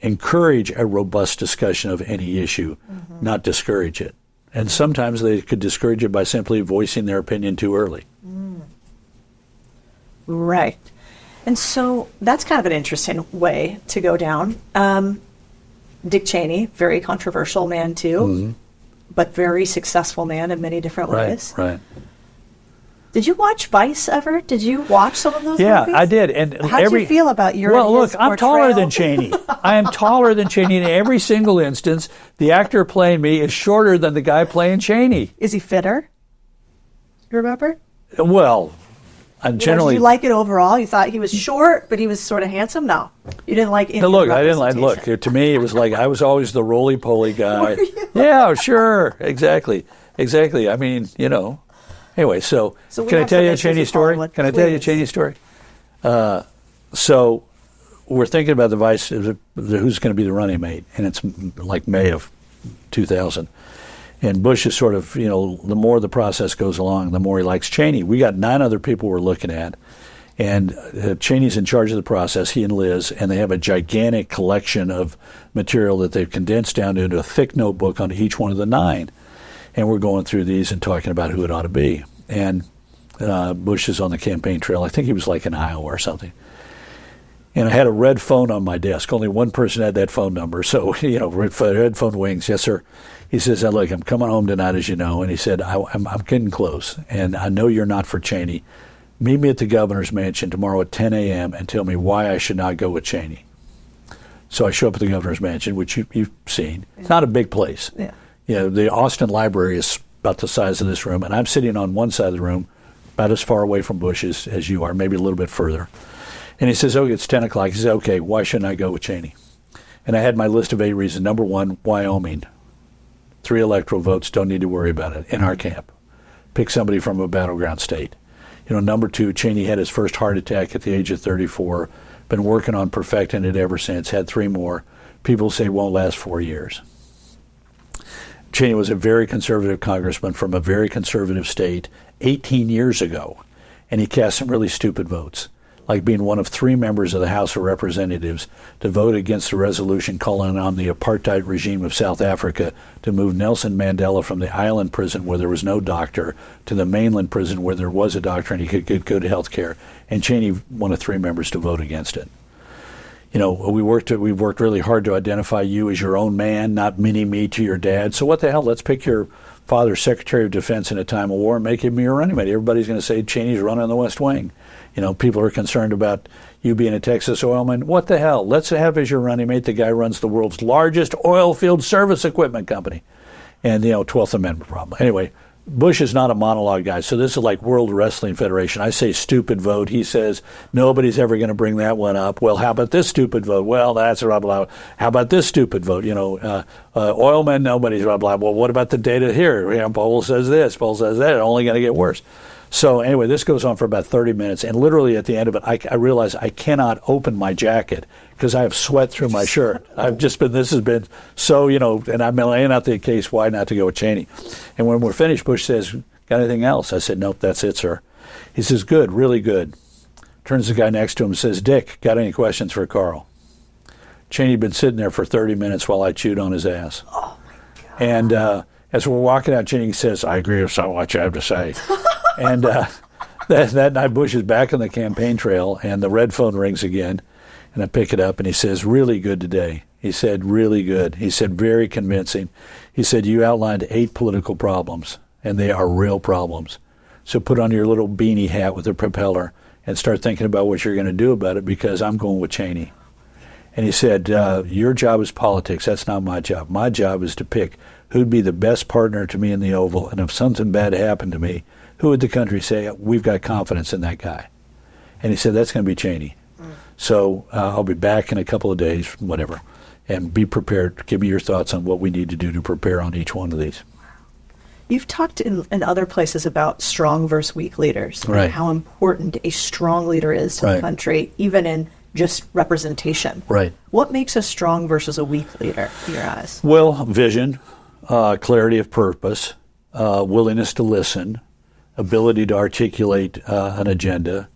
encourage a robust discussion of any issue, not discourage it. And sometimes they could discourage it by simply voicing their opinion too early. Right. And so that's kind of an interesting way to go down. Dick Cheney, very controversial man too, but very successful man in many different ways. Right. Did you watch Vice ever? Did you watch some of those movies? Yeah, I did. And how did you feel about your Well, his look, I'm taller portrayal? than Cheney. I am taller than Cheney in every single instance. The actor playing me is shorter than the guy playing Cheney. Is he fitter? You remember? Well, I'm generally... Did you like it overall? You thought he was short, but he was sort of handsome? No. You didn't like any No, look, I didn't like. representation. Look, to me, it was like I was always the roly-poly guy. Were you? Yeah, sure, exactly. I mean, Anyway, so we can I have tell some you a issues Cheney with story? Hollywood. Can I tell you a Please. Cheney story? So we're thinking about the vice, who's going to be the running mate, and it's like May of 2000. And Bush is sort of, the more the process goes along, the more he likes Cheney. We got 9 other people we're looking at, and Cheney's in charge of the process, he and Liz, and they have a gigantic collection of material that they've condensed down into a thick notebook on each one of the 9. And we're going through these and talking about who it ought to be. And Bush is on the campaign trail. I think he was like in Iowa or something. And I had a red phone on my desk. Only one person had that phone number. So, red phone wings. Yes, sir. He says, look, I'm coming home tonight, as you know. And he said, I'm getting close. And I know you're not for Cheney. Meet me at the governor's mansion tomorrow at 10 a.m. and tell me why I should not go with Cheney. So I show up at the governor's mansion, which you've seen. It's not a big place. Yeah. The Austin Library is about the size of this room, and I'm sitting on one side of the room, about as far away from Bush as you are, maybe a little bit further. And he says, it's 10 o'clock. He says, okay, why shouldn't I go with Cheney? And I had my list of 8 reasons. Number 1, Wyoming. 3 electoral votes, don't need to worry about it in our camp. Pick somebody from a battleground state. Number 2, Cheney had his first heart attack at the age of 34, been working on perfecting it ever since, had 3 more. People say won't last 4 years. Cheney was a very conservative congressman from a very conservative state 18 years ago, and he cast some really stupid votes, like being one of 3 members of the House of Representatives to vote against a resolution calling on the apartheid regime of South Africa to move Nelson Mandela from the island prison where there was no doctor to the mainland prison where there was a doctor and he could get good health care. And Cheney, one of 3 members, to vote against it. We've worked really hard to identify you as your own man, not mini-me to your dad. So what the hell? Let's pick your father's Secretary of Defense in a time of war and make him your running mate. Everybody's going to say Cheney's running the West Wing. People are concerned about you being a Texas oilman. What the hell? Let's have as your running mate the guy who runs the world's largest oil field service equipment company. And, 12th Amendment problem. Anyway, Bush is not a monologue guy, so this is like World Wrestling Federation. I say stupid vote. He says nobody's ever going to bring that one up. Well, how about this stupid vote? Well, that's blah, blah. How about this stupid vote? Oilmen, nobody's blah, blah. Well, what about the data here? Poll says this, poll says that. It's only going to get worse. So anyway, this goes on for about 30 minutes, and literally at the end of it, I realize I cannot open my jacket because I have sweat through my shirt. This has been so, and I'm laying out the case why not to go with Cheney. And when we're finished, Bush says, got anything else? I said, nope, that's it, sir. He says, good, really good. Turns to the guy next to him and says, Dick, got any questions for Karl? Cheney had been sitting there for 30 minutes while I chewed on his ass. Oh, my God. And as we're walking out, Cheney says, I agree with what you have to say. And that night, Bush is back on the campaign trail, and the red phone rings again, and I pick it up, and he says, "Really good today." He said, "Really good." He said, "Very convincing." He said, "You outlined 8 political problems, and they are real problems. So put on your little beanie hat with a propeller and start thinking about what you're going to do about it, because I'm going with Cheney." And he said, "Your job is politics. That's not my job. My job is to pick who'd be the best partner to me in the Oval, and if something bad happened to me, who would the country say, we've got confidence in that guy?" And he said, "That's going to be Cheney. So I'll be back in a couple of days, whatever, and be prepared. Give me your thoughts on what we need to do to prepare on each one of these." You've talked in other places about strong versus weak leaders, Right. and how important a strong leader is to the Right. country, even in just representation. Right. What makes a strong versus a weak leader in your eyes? Well, vision, clarity of purpose, willingness to listen, ability to articulate an agenda,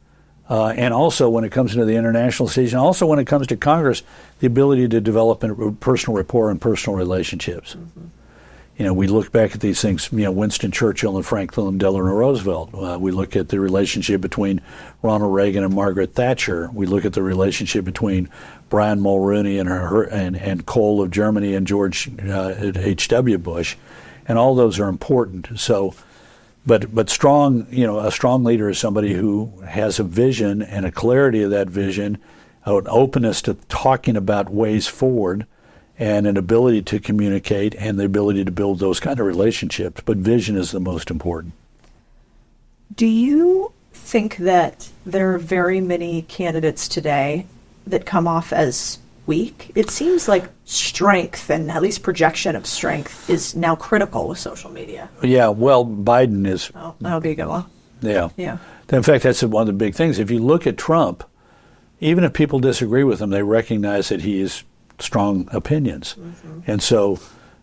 and also when it comes into the international stage, and also when it comes to Congress, the ability to develop personal rapport and personal relationships. Mm-hmm. You know, we look back at these things, Winston Churchill and Franklin Delano Roosevelt. We look at the relationship between Ronald Reagan and Margaret Thatcher. We look at the relationship between Brian Mulroney and Kohl of Germany and George H.W. Bush. And all those are important. So, but strong, a strong leader is somebody who has a vision and a clarity of that vision, an openness to talking about ways forward, and an ability to communicate and the ability to build those kind of relationships. But vision is the most important. Do you think that there are very many candidates today that come off as weak? It seems like strength, and at least projection of strength, is now critical with social media. Yeah, well, Biden is... Oh, that'll be a good one. Yeah. Yeah. In fact, that's one of the big things. If you look at Trump, even if people disagree with him, they recognize that he has strong opinions. Mm-hmm. And so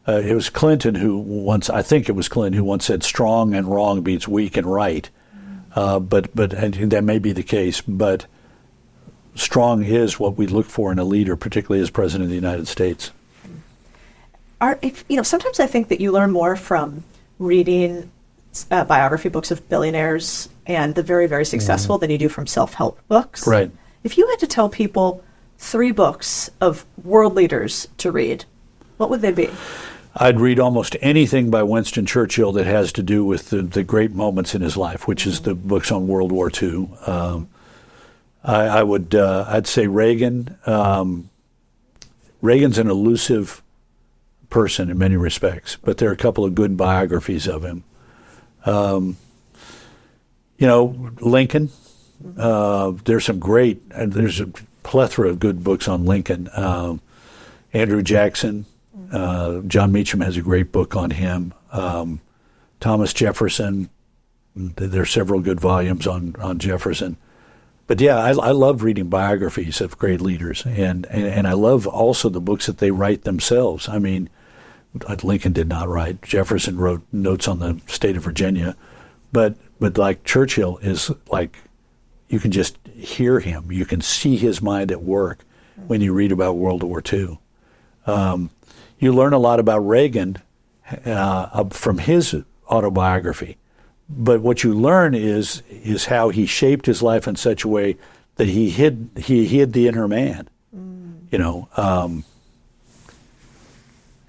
it was Clinton who once said strong and wrong beats weak and right. But and that may be the case, but strong is what we look for in a leader, particularly as President of the United States. Sometimes I think that you learn more from reading biography books of billionaires and the very, very successful than you do from self-help books. Right. If you had to tell people 3 books of world leaders to read, what would they be? I'd read almost anything by Winston Churchill that has to do with the great moments in his life, which is the books on World War II. I'd say Reagan. Reagan's an elusive person in many respects, but there are a couple of good biographies of him. Lincoln. There's a plethora of good books on Lincoln. Andrew Jackson. John Meacham has a great book on him. Thomas Jefferson. There are several good volumes on Jefferson. But yeah, I love reading biographies of great leaders, and I love also the books that they write themselves. I mean, Lincoln did not write. Jefferson wrote notes on the state of Virginia, but like Churchill is like, you can just hear him. You can see his mind at work when you read about World War II. You learn a lot about Reagan from his autobiography. But what you learn is how he shaped his life in such a way that he hid the inner man.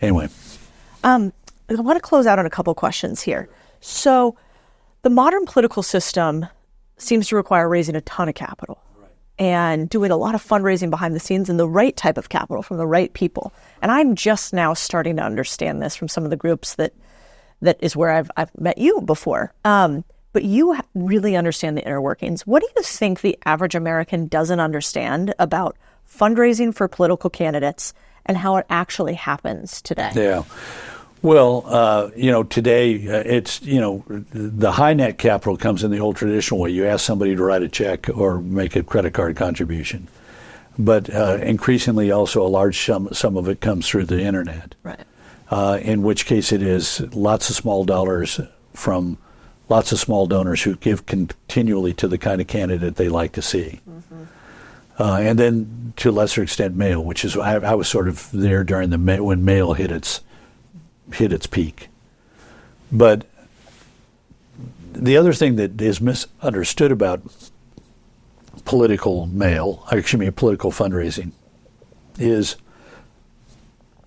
Anyway. I want to close out on a couple questions here. So the modern political system seems to require raising a ton of capital and doing a lot of fundraising behind the scenes and the right type of capital from the right people. And I'm just now starting to understand this from some of the groups that is where I've met you before. But you really understand the inner workings. What do you think the average American doesn't understand about fundraising for political candidates and how it actually happens today? Yeah. Well, today it's, the high net capital comes in the old traditional way. You ask somebody to write a check or make a credit card contribution. But increasingly also a large sum of it comes through the internet. Right. In which case it is lots of small dollars from lots of small donors who give continually to the kind of candidate they like to see. Mm-hmm. And then to a lesser extent mail, which is, I was sort of there during when mail hit its peak. But the other thing that is misunderstood about political political fundraising is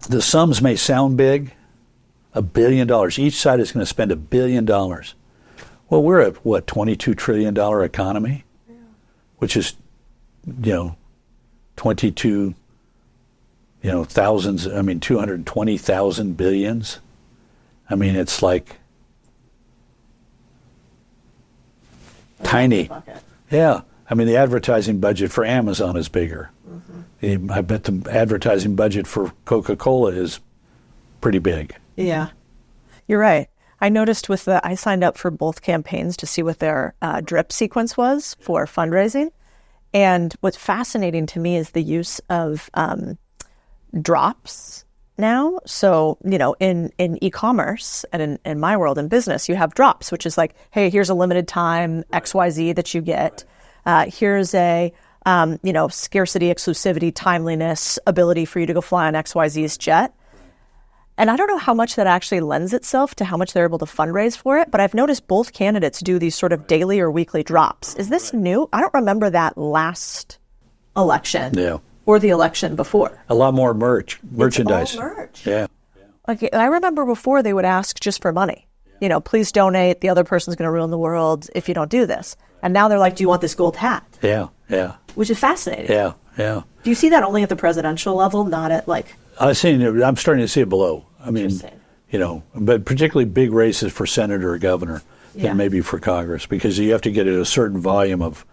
the sums may sound big, $1 billion. Each side is going to spend $1 billion. Well, we're at, what, $22 trillion economy, which is, 22, thousands, 220,000 billions. I mean, it's like tiny. Yeah. I mean, the advertising budget for Amazon is bigger. Mm-hmm. I bet the advertising budget for Coca-Cola is pretty big. Yeah. You're right. I noticed I signed up for both campaigns to see what their drip sequence was for fundraising. And what's fascinating to me is the use of drops now. So, in e-commerce and in my world in business, you have drops, which is like, hey, here's a limited time XYZ that you get. Here's a, scarcity, exclusivity, timeliness, ability for you to go fly on XYZ's jet. And I don't know how much that actually lends itself to how much they're able to fundraise for it, but I've noticed both candidates do these sort of daily or weekly drops. Is this new? I don't remember that last election or the election before. A lot more merchandise. It's all merch. Yeah. Like, I remember before they would ask just for money. Please donate. The other person's going to ruin the world if you don't do this. And now they're like, do you want this gold hat? Yeah. Which is fascinating. Yeah. Do you see that only at the presidential level, not at I'm starting to see it below. I mean, but particularly big races for senator or governor than maybe for Congress, because you have to get a certain volume of,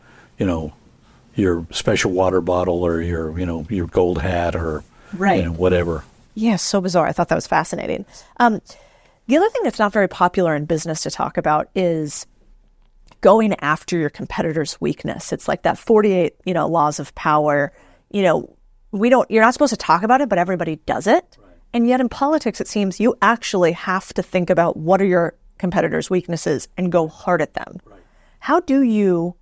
your special water bottle or your gold hat or whatever. Yeah, so bizarre. I thought that was fascinating. The other thing that's not very popular in business to talk about is going after your competitor's weakness. It's like that 48, laws of power. You're not supposed to talk about it, but everybody does it. Right. And yet in politics, it seems you actually have to think about what are your competitor's weaknesses and go hard at them. Right. How do you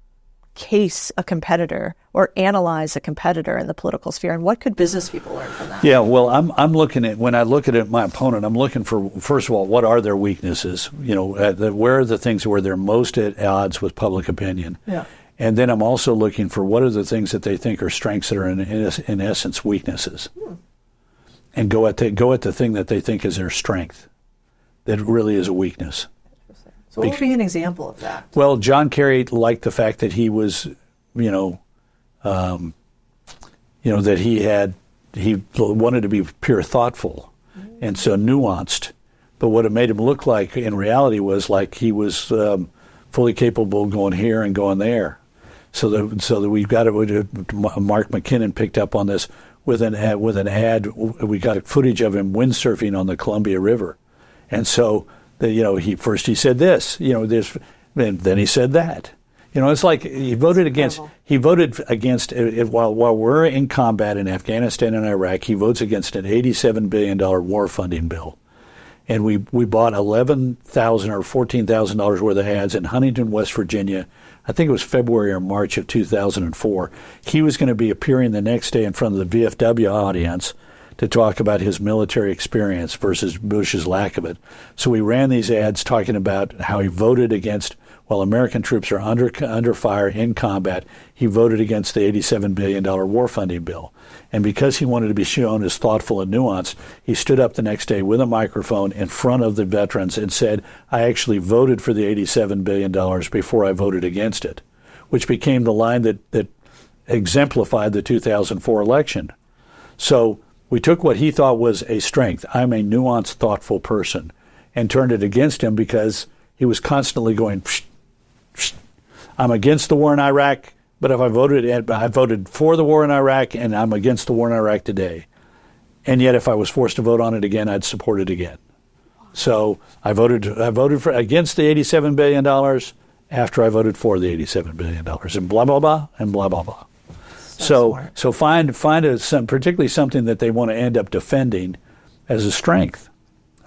case a competitor or analyze a competitor in the political sphere? And what could business people learn from that? Yeah, well, when I look at my opponent, I'm looking for, first of all, what are their weaknesses? Where are the things where they're most at odds with public opinion? Yeah. And then I'm also looking for what are the things that they think are strengths that are in essence weaknesses. And go at the thing that they think is their strength that really is a weakness. So what would be an example of that? Well, John Kerry liked the fact that he was, that he wanted to be pure thoughtful and so nuanced. But what it made him look like in reality was like he was fully capable of going here and going there. So that we've got Mark McKinnon picked up on this with an ad. We got footage of him windsurfing on the Columbia River, and so he said this, this, and then he said that. It's like he voted against while we're in combat in Afghanistan and Iraq. He votes against an $87 billion war funding bill. And we bought $11,000 or $14,000 worth of ads in Huntington, West Virginia. I think it was February or March of 2004. He was going to be appearing the next day in front of the VFW audience to talk about his military experience versus Bush's lack of it. So we ran these ads talking about how he voted against, while American troops are under fire in combat, he voted against the $87 billion war funding bill. And because he wanted to be shown as thoughtful and nuanced, he stood up the next day with a microphone in front of the veterans and said, I actually voted for the $87 billion before I voted against it, which became the line that exemplified the 2004 election. So we took what he thought was a strength, I'm a nuanced, thoughtful person, and turned it against him because he was constantly going, psh, psh, I'm against the war in Iraq, but if I voted for the war in Iraq, and I'm against the war in Iraq today. And yet if I was forced to vote on it again, I'd support it again. So I voted against the $87 billion after I voted for the $87 billion, and blah, blah, blah, and blah, blah, blah. So find particularly something that they want to end up defending as a strength,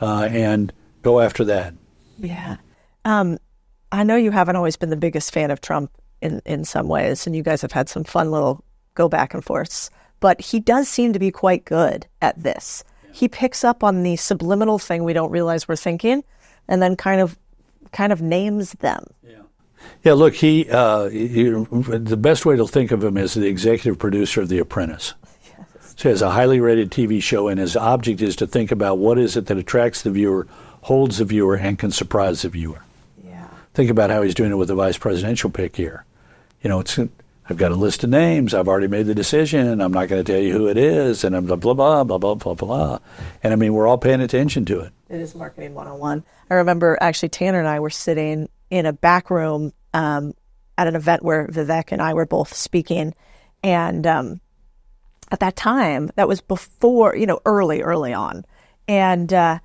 and go after that. Yeah. I know you haven't always been the biggest fan of Trump in some ways, and you guys have had some fun little go back and forths, but he does seem to be quite good at this. He picks up on the subliminal thing we don't realize we're thinking, and then kind of kind of names them. Yeah, look, the best way to think of him is the executive producer of The Apprentice. Yes. So he has a highly rated TV show, and his object is to think about what is it that attracts the viewer, holds the viewer, and can surprise the viewer. Yeah. Think about how he's doing it with the vice presidential pick here. I've got a list of names. I've already made the decision. I'm not going to tell you who it is, and I'm blah, blah, blah, blah, blah, blah, blah. And, I mean, we're all paying attention to it. It is marketing 101. I remember, actually, Tanner and I were sitting in a back room at an event where Vivek and I were both speaking. And at that time, that was before, early on. And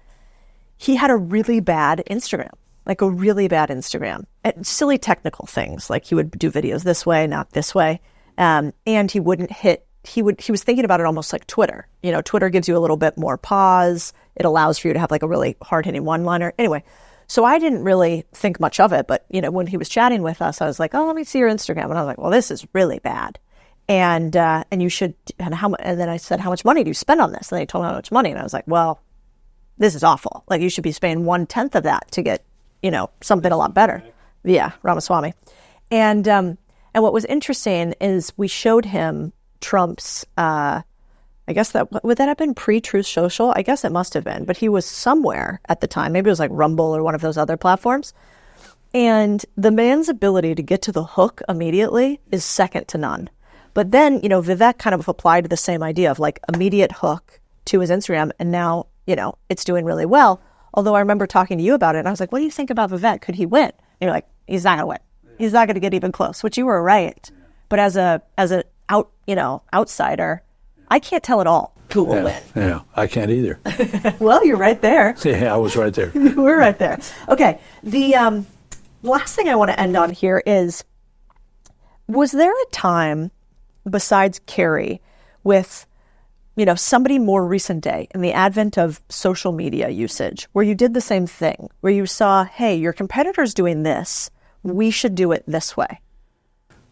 he had a really bad Instagram. And silly technical things, like he would do videos this way, not this way. And he wouldn't he was thinking about it almost like Twitter. Twitter gives you a little bit more pause. It allows for you to have like a really hard-hitting one-liner. Anyway, so I didn't really think much of it. But, when he was chatting with us, I was like, oh, let me see your Instagram. And I was like, well, this is really bad. And you should, and then I said, how much money do you spend on this? And they told me how much money. And I was like, well, this is awful. Like, you should be spending 1/10 of that to get, something a lot better. Yeah, Ramaswamy. And what was interesting is we showed him Trump's, I guess would that have been pre-Truth Social? I guess it must have been, but he was somewhere at the time. Maybe it was like Rumble or one of those other platforms. And the man's ability to get to the hook immediately is second to none. But then, Vivek kind of applied the same idea of like immediate hook to his Instagram. And now, it's doing really well. Although I remember talking to you about it, and I was like, what do you think about Vivek? Could he win? And you're like, he's not going to win. He's not going to get even close, which you were right. But as an outsider, I can't tell at all who will win. Yeah, I can't either. Well, you're right there. Yeah, I was right there. You were right there. Okay. The last thing I want to end on here is, was there a time besides Kerry with somebody more recent day in the advent of social media usage where you did the same thing, where you saw, hey, your competitor's doing this, we should do it this way?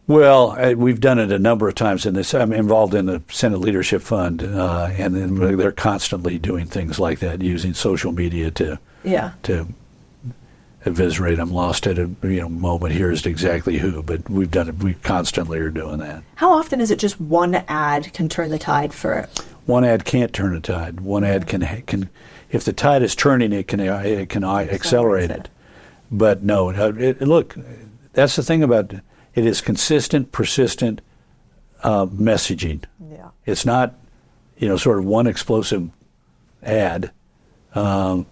Well, we've done it a number of times in this. I'm involved in the Senate Leadership Fund, and then they're constantly doing things like that, using social media to eviscerate. I'm lost at a moment here as to exactly who, but we've done it. We constantly are doing that. How often is it just one ad can turn the tide for it? One ad can't turn a tide. One ad can if the tide is turning, it can accelerate it. But no, look, that's the thing about it. It is consistent, persistent messaging. Yeah. It's not, sort of one explosive ad. For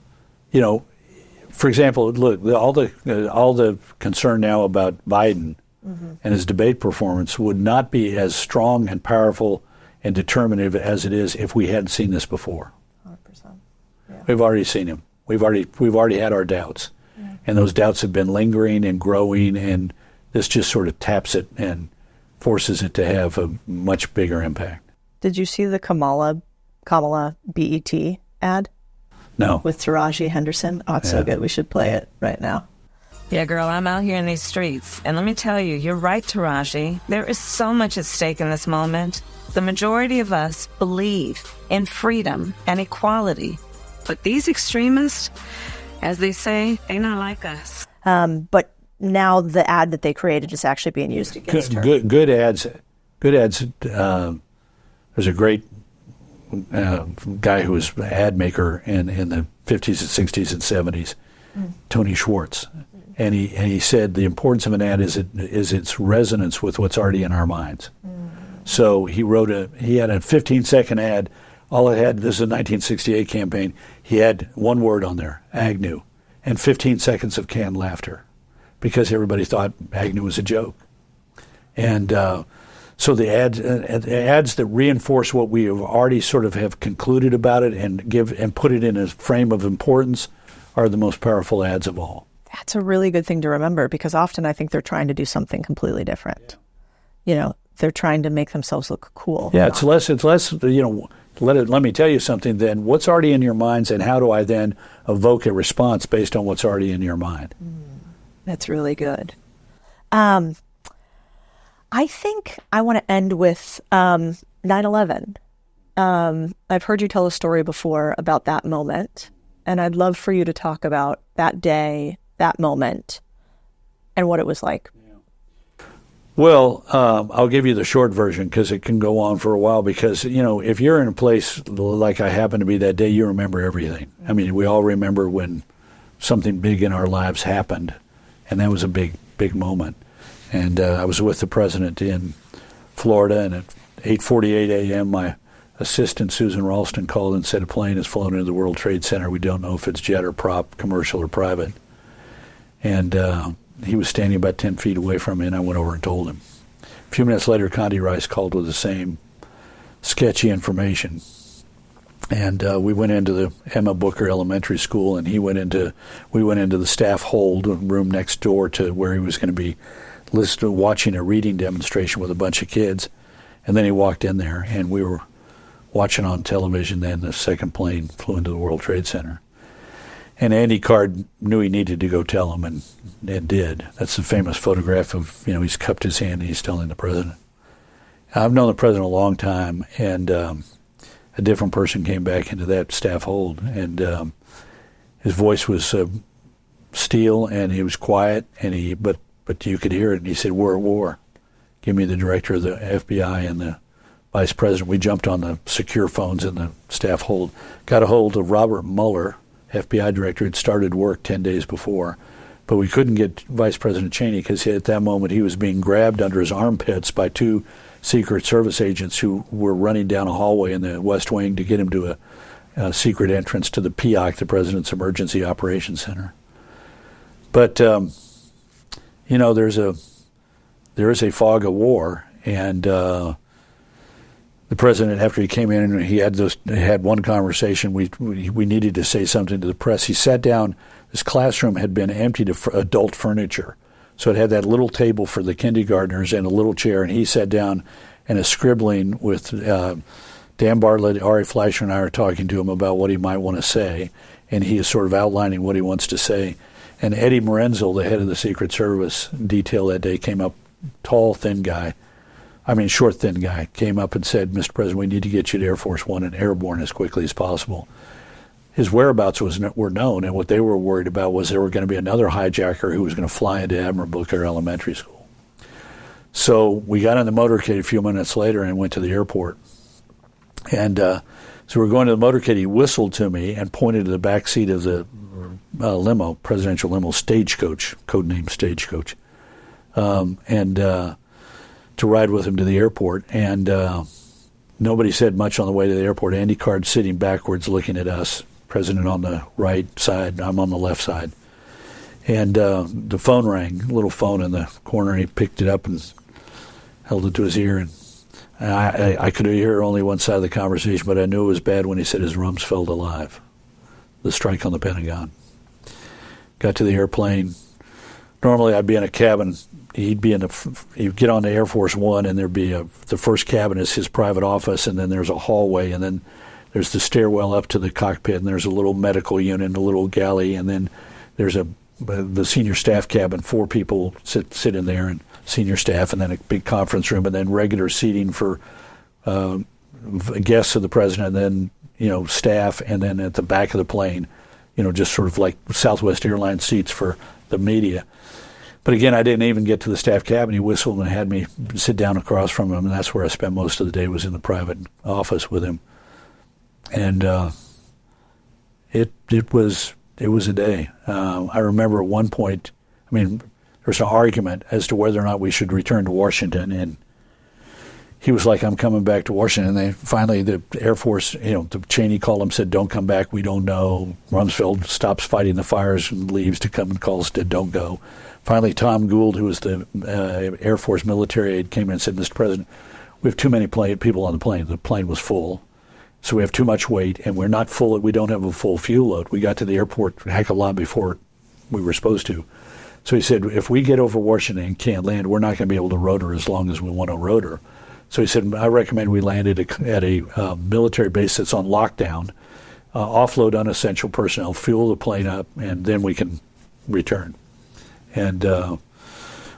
example, look, all the concern now about Biden and his debate performance would not be as strong and powerful and determinative as it is if we hadn't seen this before. 100%. Yeah. We've already seen him. We've already had our doubts, and those doubts have been lingering and growing, and this just sort of taps it and forces it to have a much bigger impact. Did you see the Kamala BET ad? No. With Taraji Henderson? Oh, it's so good. We should play it right now. Yeah, girl, I'm out here in these streets. And let me tell you, you're right, Taraji. There is so much at stake in this moment. The majority of us believe in freedom and equality. But these extremists, as they say, they're not like us. But now the ad that they created is actually being used against her. Good ads. There's a great guy who was an ad maker in the 50s and 60s and 70s, Tony Schwartz. And he said the importance of an ad is its resonance with what's already in our minds. So he had a 15-second ad. All it had, this is a 1968 campaign, he had one word on there, Agnew, and 15 seconds of canned laughter, because everybody thought Agnew was a joke. And so the ads that reinforce what we have already sort of have concluded about it and put it in a frame of importance are the most powerful ads of all. That's a really good thing to remember, because often I think they're trying to do something completely different. They're trying to make themselves look cool. Yeah, it's less, let me tell you something then. What's already in your minds, and how do I then evoke a response based on what's already in your mind? That's really good. I think I want to end with 9/11. I've heard you tell a story before about that moment, and I'd love for you to talk about that day that moment and what it was like? Well, I'll give you the short version because it can go on for a while because, if you're in a place like I happen to be that day, you remember everything. I mean, we all remember when something big in our lives happened, and that was a big, big moment. And I was with the president in Florida, and at 8:48 a.m., my assistant, Susan Ralston, called and said a plane has flown into the World Trade Center. We don't know if it's jet or prop, commercial or private. And he was standing about 10 feet away from me, and I went over and told him. A few minutes later, Condi Rice called with the same sketchy information. And we went into the Emma Booker Elementary School, and we went into the staff hold room next door to where he was going to be watching a reading demonstration with a bunch of kids. And then he walked in there, and we were watching on television. Then the second plane flew into the World Trade Center. And Andy Card knew he needed to go tell him, and did. That's the famous photograph of, he's cupped his hand and he's telling the president. I've known the president a long time, and a different person came back into that staff hold, and his voice was steel, and he was quiet, and but you could hear it, and he said, "We're at war. Give me the director of the FBI and the vice president." We jumped on the secure phones in the staff hold, got a hold of Robert Mueller, FBI director, had started work 10 days before, but we couldn't get Vice President Cheney because at that moment he was being grabbed under his armpits by two Secret Service agents who were running down a hallway in the West Wing to get him to a secret entrance to the PIOC, the President's Emergency Operations Center. But there is a fog of war, and the president, after he came in and he had one conversation, we needed to say something to the press. He sat down. This classroom had been emptied of adult furniture, so it had that little table for the kindergartners and a little chair, and he sat down and is scribbling with Dan Bartlett. Ari Fleischer and I are talking to him about what he might want to say, and he is sort of outlining what he wants to say. And Eddie Morenzel, the head of the Secret Service detail that day, came up, short, thin guy, came up and said, "Mr. President, we need to get you to Air Force One and airborne as quickly as possible." His whereabouts were known, and what they were worried about was there were going to be another hijacker who was going to fly into Admiral Booker Elementary School. So we got on the motorcade a few minutes later and went to the airport. And so we were going to the motorcade. He whistled to me and pointed to the back seat of the limo, presidential limo, Stagecoach, codename Stagecoach, to ride with him to the airport. And nobody said much on the way to the airport. Andy Card sitting backwards looking at us, president on the right side, I'm on the left side. And the phone rang, a little phone in the corner, and he picked it up and held it to his ear. And I could hear only one side of the conversation, but I knew it was bad when he said his Rumsfeld alive, the strike on the Pentagon. Got to the airplane. Normally I'd be in a cabin. He'd get on the Air Force One, and there'd be the first cabin is his private office, and then there's a hallway, and then there's the stairwell up to the cockpit, and there's a little medical unit, a little galley, and then there's the senior staff cabin. 4 people sit in there, and senior staff, and then a big conference room, and then regular seating for guests of the president, and then staff, and then at the back of the plane, just sort of like Southwest Airlines seats for the media. But again, I didn't even get to the staff cabin. He whistled and had me sit down across from him, and that's where I spent most of the day, was in the private office with him. And it was a day. I remember at one point, there was an argument as to whether or not we should return to Washington, and he was like, "I'm coming back to Washington." And they finally, the Air Force, the Cheney called him, said, "Don't come back, we don't know." Rumsfeld stops fighting the fires and leaves to come and calls, said, "Don't go." Finally, Tom Gould, who was the Air Force military aide, came in and said, "Mr. President, we have too many people on the plane. The plane was full, so we have too much weight, and we're not full. We don't have a full fuel load. We got to the airport a heck of a lot before we were supposed to." So he said, "If we get over Washington and can't land, we're not going to be able to rotor as long as we want to rotor." So he said, "I recommend we land at a military base that's on lockdown, offload unessential personnel, fuel the plane up, and then we can return." And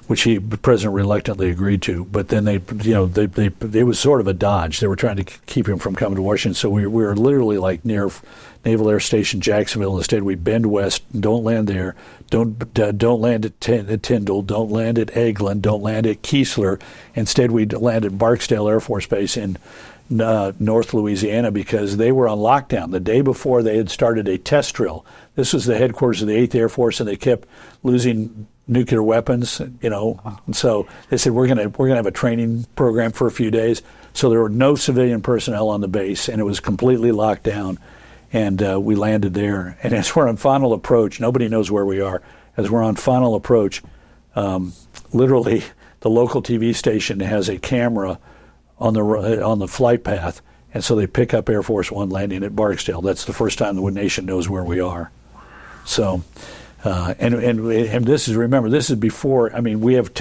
which the president reluctantly agreed to. But then it was sort of a dodge. They were trying to keep him from coming to Washington. So we were literally like near Naval Air Station Jacksonville. Instead, we bend west, don't land there, don't land at Tyndall, don't land at Eglin, don't land at Keesler. Instead, we landed Barksdale Air Force Base in North Louisiana because they were on lockdown. The day before, they had started a test drill. This was the headquarters of the 8th Air Force, and they kept losing nuclear weapons, And so they said, we're gonna have a training program for a few days. So there were no civilian personnel on the base, and it was completely locked down. And we landed there. And as we're on final approach, nobody knows where we are. As we're on final approach, literally the local TV station has a camera on the flight path, and so they pick up Air Force One landing at Barksdale. That's the first time the nation knows where we are. So, and this is before. I mean, we have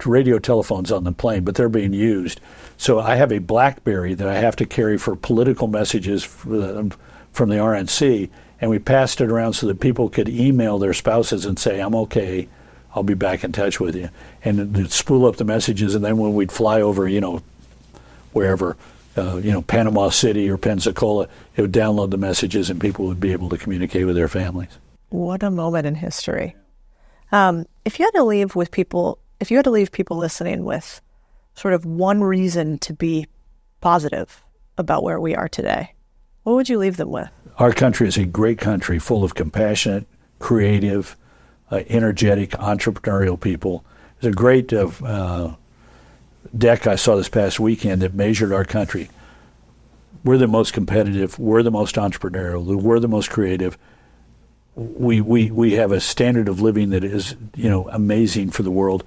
radio telephones on the plane, but they're being used. So I have a BlackBerry that I have to carry for political messages from the RNC, and we passed it around so that people could email their spouses and say, "I'm okay, I'll be back in touch with you," and it'd spool up the messages. And then when we'd fly over, wherever, Panama City or Pensacola, it would download the messages, and people would be able to communicate with their families. What a moment in history. If you had to leave people listening with sort of one reason to be positive about where we are today, what would you leave them with? Our country is a great country full of compassionate, creative, energetic, entrepreneurial people. There's a great deck I saw this past weekend that measured our country. We're the most competitive. We're the most entrepreneurial. We're the most creative. We have a standard of living that is, amazing for the world.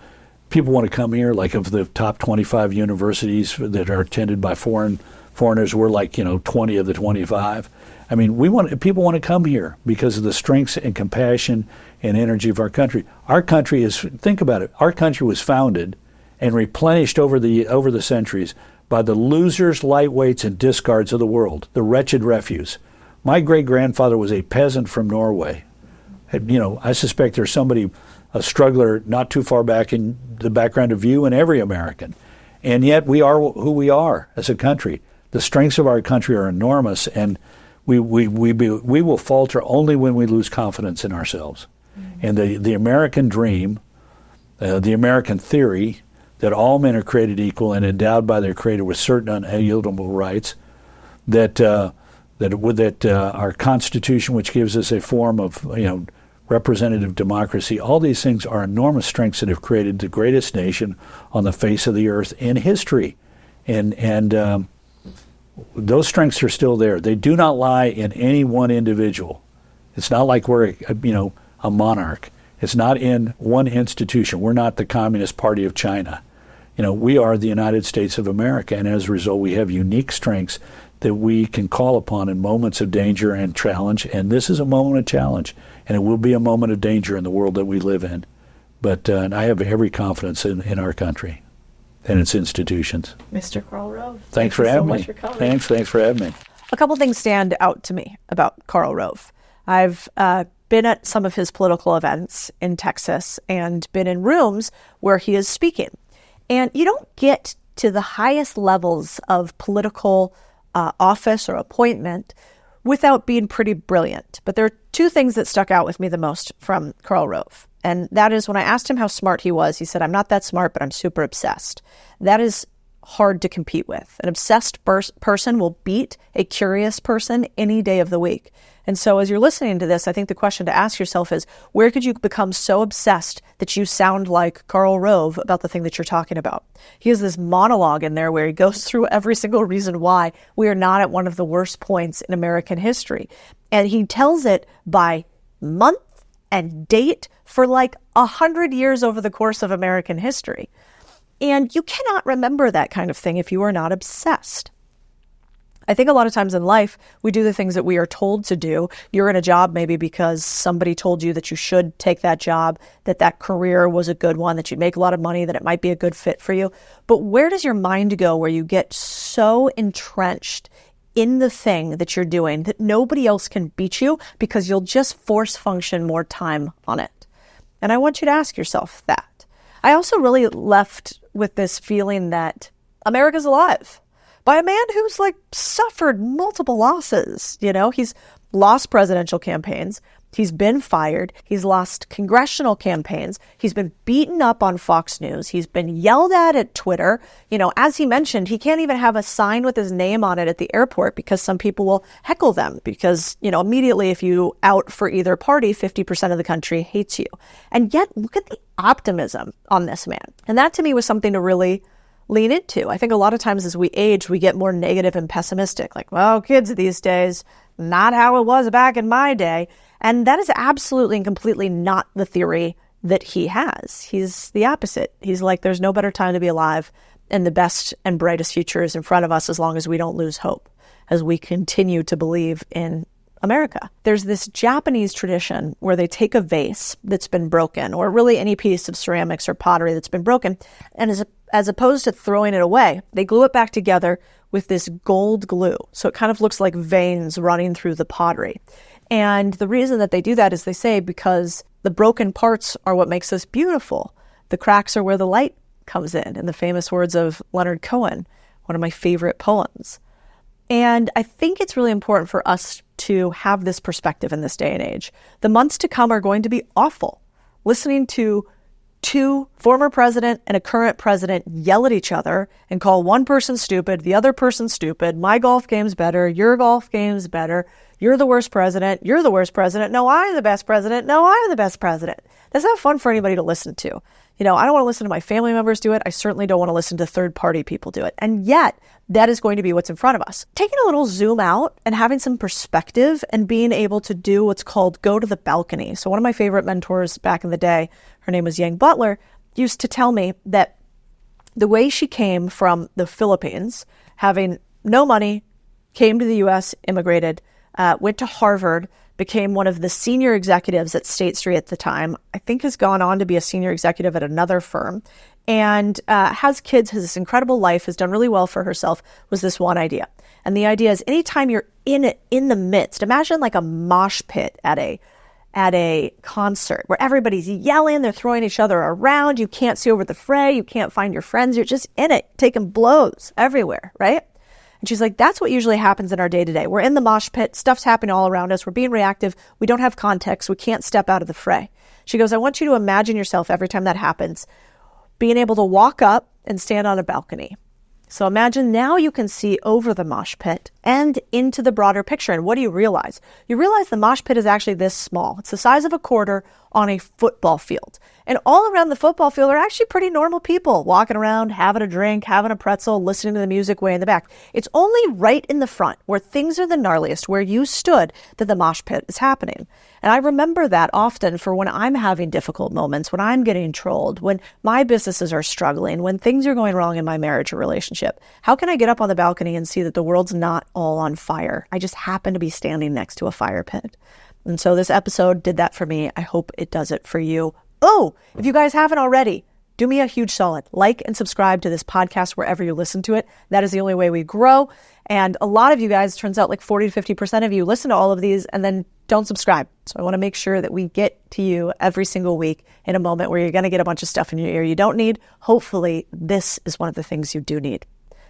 People want to come here. Like, of the top 25 universities that are attended by foreigners, we're like 20 of the 25. I mean, people want to come here because of the strengths and compassion and energy of our country. Our country think about it. Our country was founded and replenished over the centuries by the losers, lightweights, and discards of the world, the wretched refuse. My great-grandfather was a peasant from Norway. I suspect there's a struggler not too far back in the background of you and every American. And yet we are who we are as a country. The strengths of our country are enormous, and we will falter only when we lose confidence in ourselves. Mm-hmm. And the American dream, the American theory that all men are created equal and endowed by their Creator with certain unalienable rights, that our Constitution, which gives us a form of representative democracy, all these things are enormous strengths that have created the greatest nation on the face of the earth in history, and those strengths are still there. They do not lie in any one individual. It's not like we're a monarch. It's not in one institution. We're not the Communist Party of China. We are the United States of America, and as a result, we have unique strengths that we can call upon in moments of danger and challenge. And this is a moment of challenge, and it will be a moment of danger in the world that we live in. But and I have every confidence in our country and its institutions. Mr. Karl Rove, thanks for having me. So much for coming. Thanks for having me. A couple things stand out to me about Karl Rove. I've been at some of his political events in Texas and been in rooms where he is speaking. And you don't get to the highest levels of political office or appointment without being pretty brilliant. But there are two things that stuck out with me the most from Karl Rove. And that is, when I asked him how smart he was, he said, "I'm not that smart, but I'm super obsessed." That is hard to compete with. An obsessed person will beat a curious person any day of the week. And so as you're listening to this, I think the question to ask yourself is, where could you become so obsessed that you sound like Karl Rove about the thing that you're talking about? He has this monologue in there where he goes through every single reason why we are not at one of the worst points in American history. And he tells it by month and date for like 100 years over the course of American history. And you cannot remember that kind of thing if you are not obsessed. I think a lot of times in life, we do the things that we are told to do. You're in a job maybe because somebody told you that you should take that job, that career was a good one, that you'd make a lot of money, that it might be a good fit for you. But where does your mind go where you get so entrenched in the thing that you're doing that nobody else can beat you because you'll just force function more time on it? And I want you to ask yourself that. I also really left with this feeling that America's alive by a man who's like suffered multiple losses. You know, he's lost presidential campaigns. He's been fired. He's lost congressional campaigns. He's been beaten up on Fox News. He's been yelled at Twitter. You know, as he mentioned, he can't even have a sign with his name on it at the airport because some people will heckle them because, you know, immediately if you out for either party, 50% of the country hates you. And yet, look at the optimism on this man. And that to me was something to really lean into. I think a lot of times as we age, we get more negative and pessimistic. Like, well, kids these days, not how it was back in my day. And that is absolutely and completely not the theory that he has. He's the opposite. He's like, there's no better time to be alive, and the best and brightest future is in front of us as long as we don't lose hope, as we continue to believe in America. There's this Japanese tradition where they take a vase that's been broken, or really any piece of ceramics or pottery that's been broken, and as opposed to throwing it away, they glue it back together with this gold glue. So it kind of looks like veins running through the pottery. And the reason that they do that is they say because the broken parts are what makes us beautiful. The cracks are where the light comes in the famous words of Leonard Cohen, one of my favorite poems. And I think it's really important for us to have this perspective in this day and age. The months to come are going to be awful. Listening to two former president and a current president yell at each other and call one person stupid, the other person stupid. My golf game's better. Your golf game's better. You're the worst president. You're the worst president. No, I'm the best president. No, I'm the best president. That's not fun for anybody to listen to. You know, I don't want to listen to my family members do it. I certainly don't want to listen to third-party people do it. And yet, that is going to be what's in front of us. Taking a little zoom out and having some perspective and being able to do what's called go to the balcony. So one of my favorite mentors back in the day, her name was Yang Butler, used to tell me that the way she came from the Philippines, having no money, came to the U.S., immigrated, went to Harvard, became one of the senior executives at State Street at the time, I think has gone on to be a senior executive at another firm, and has kids, has this incredible life, has done really well for herself, was this one idea. And the idea is anytime you're in it, in the midst, imagine like a mosh pit at a concert where everybody's yelling, they're throwing each other around, you can't see over the fray, you can't find your friends, you're just in it, taking blows everywhere, right? And she's like, that's what usually happens in our day-to-day. We're in the mosh pit, stuff's happening all around us, we're being reactive, we don't have context, we can't step out of the fray. She goes, I want you to imagine yourself every time that happens, being able to walk up and stand on a balcony. So imagine now you can see over the mosh pit and into the broader picture. And what do you realize? You realize the mosh pit is actually this small. It's the size of a quarter on a football field. And all around the football field are actually pretty normal people walking around, having a drink, having a pretzel, listening to the music way in the back. It's only right in the front where things are the gnarliest, where you stood, that the mosh pit is happening. And I remember that often for when I'm having difficult moments, when I'm getting trolled, when my businesses are struggling, when things are going wrong in my marriage or relationship. How can I get up on the balcony and see that the world's not all on fire? I just happen to be standing next to a fire pit. And so this episode did that for me. I hope it does it for you. Oh, if you guys haven't already, do me a huge solid. Like and subscribe to this podcast wherever you listen to it. That is the only way we grow. And a lot of you guys, turns out like 40 to 50% of you listen to all of these and then don't subscribe. So I want to make sure that we get to you every single week in a moment where you're going to get a bunch of stuff in your ear you don't need. Hopefully, this is one of the things you do need.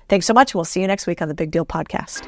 Thanks so much. We'll see you next week on the Big Deal Podcast.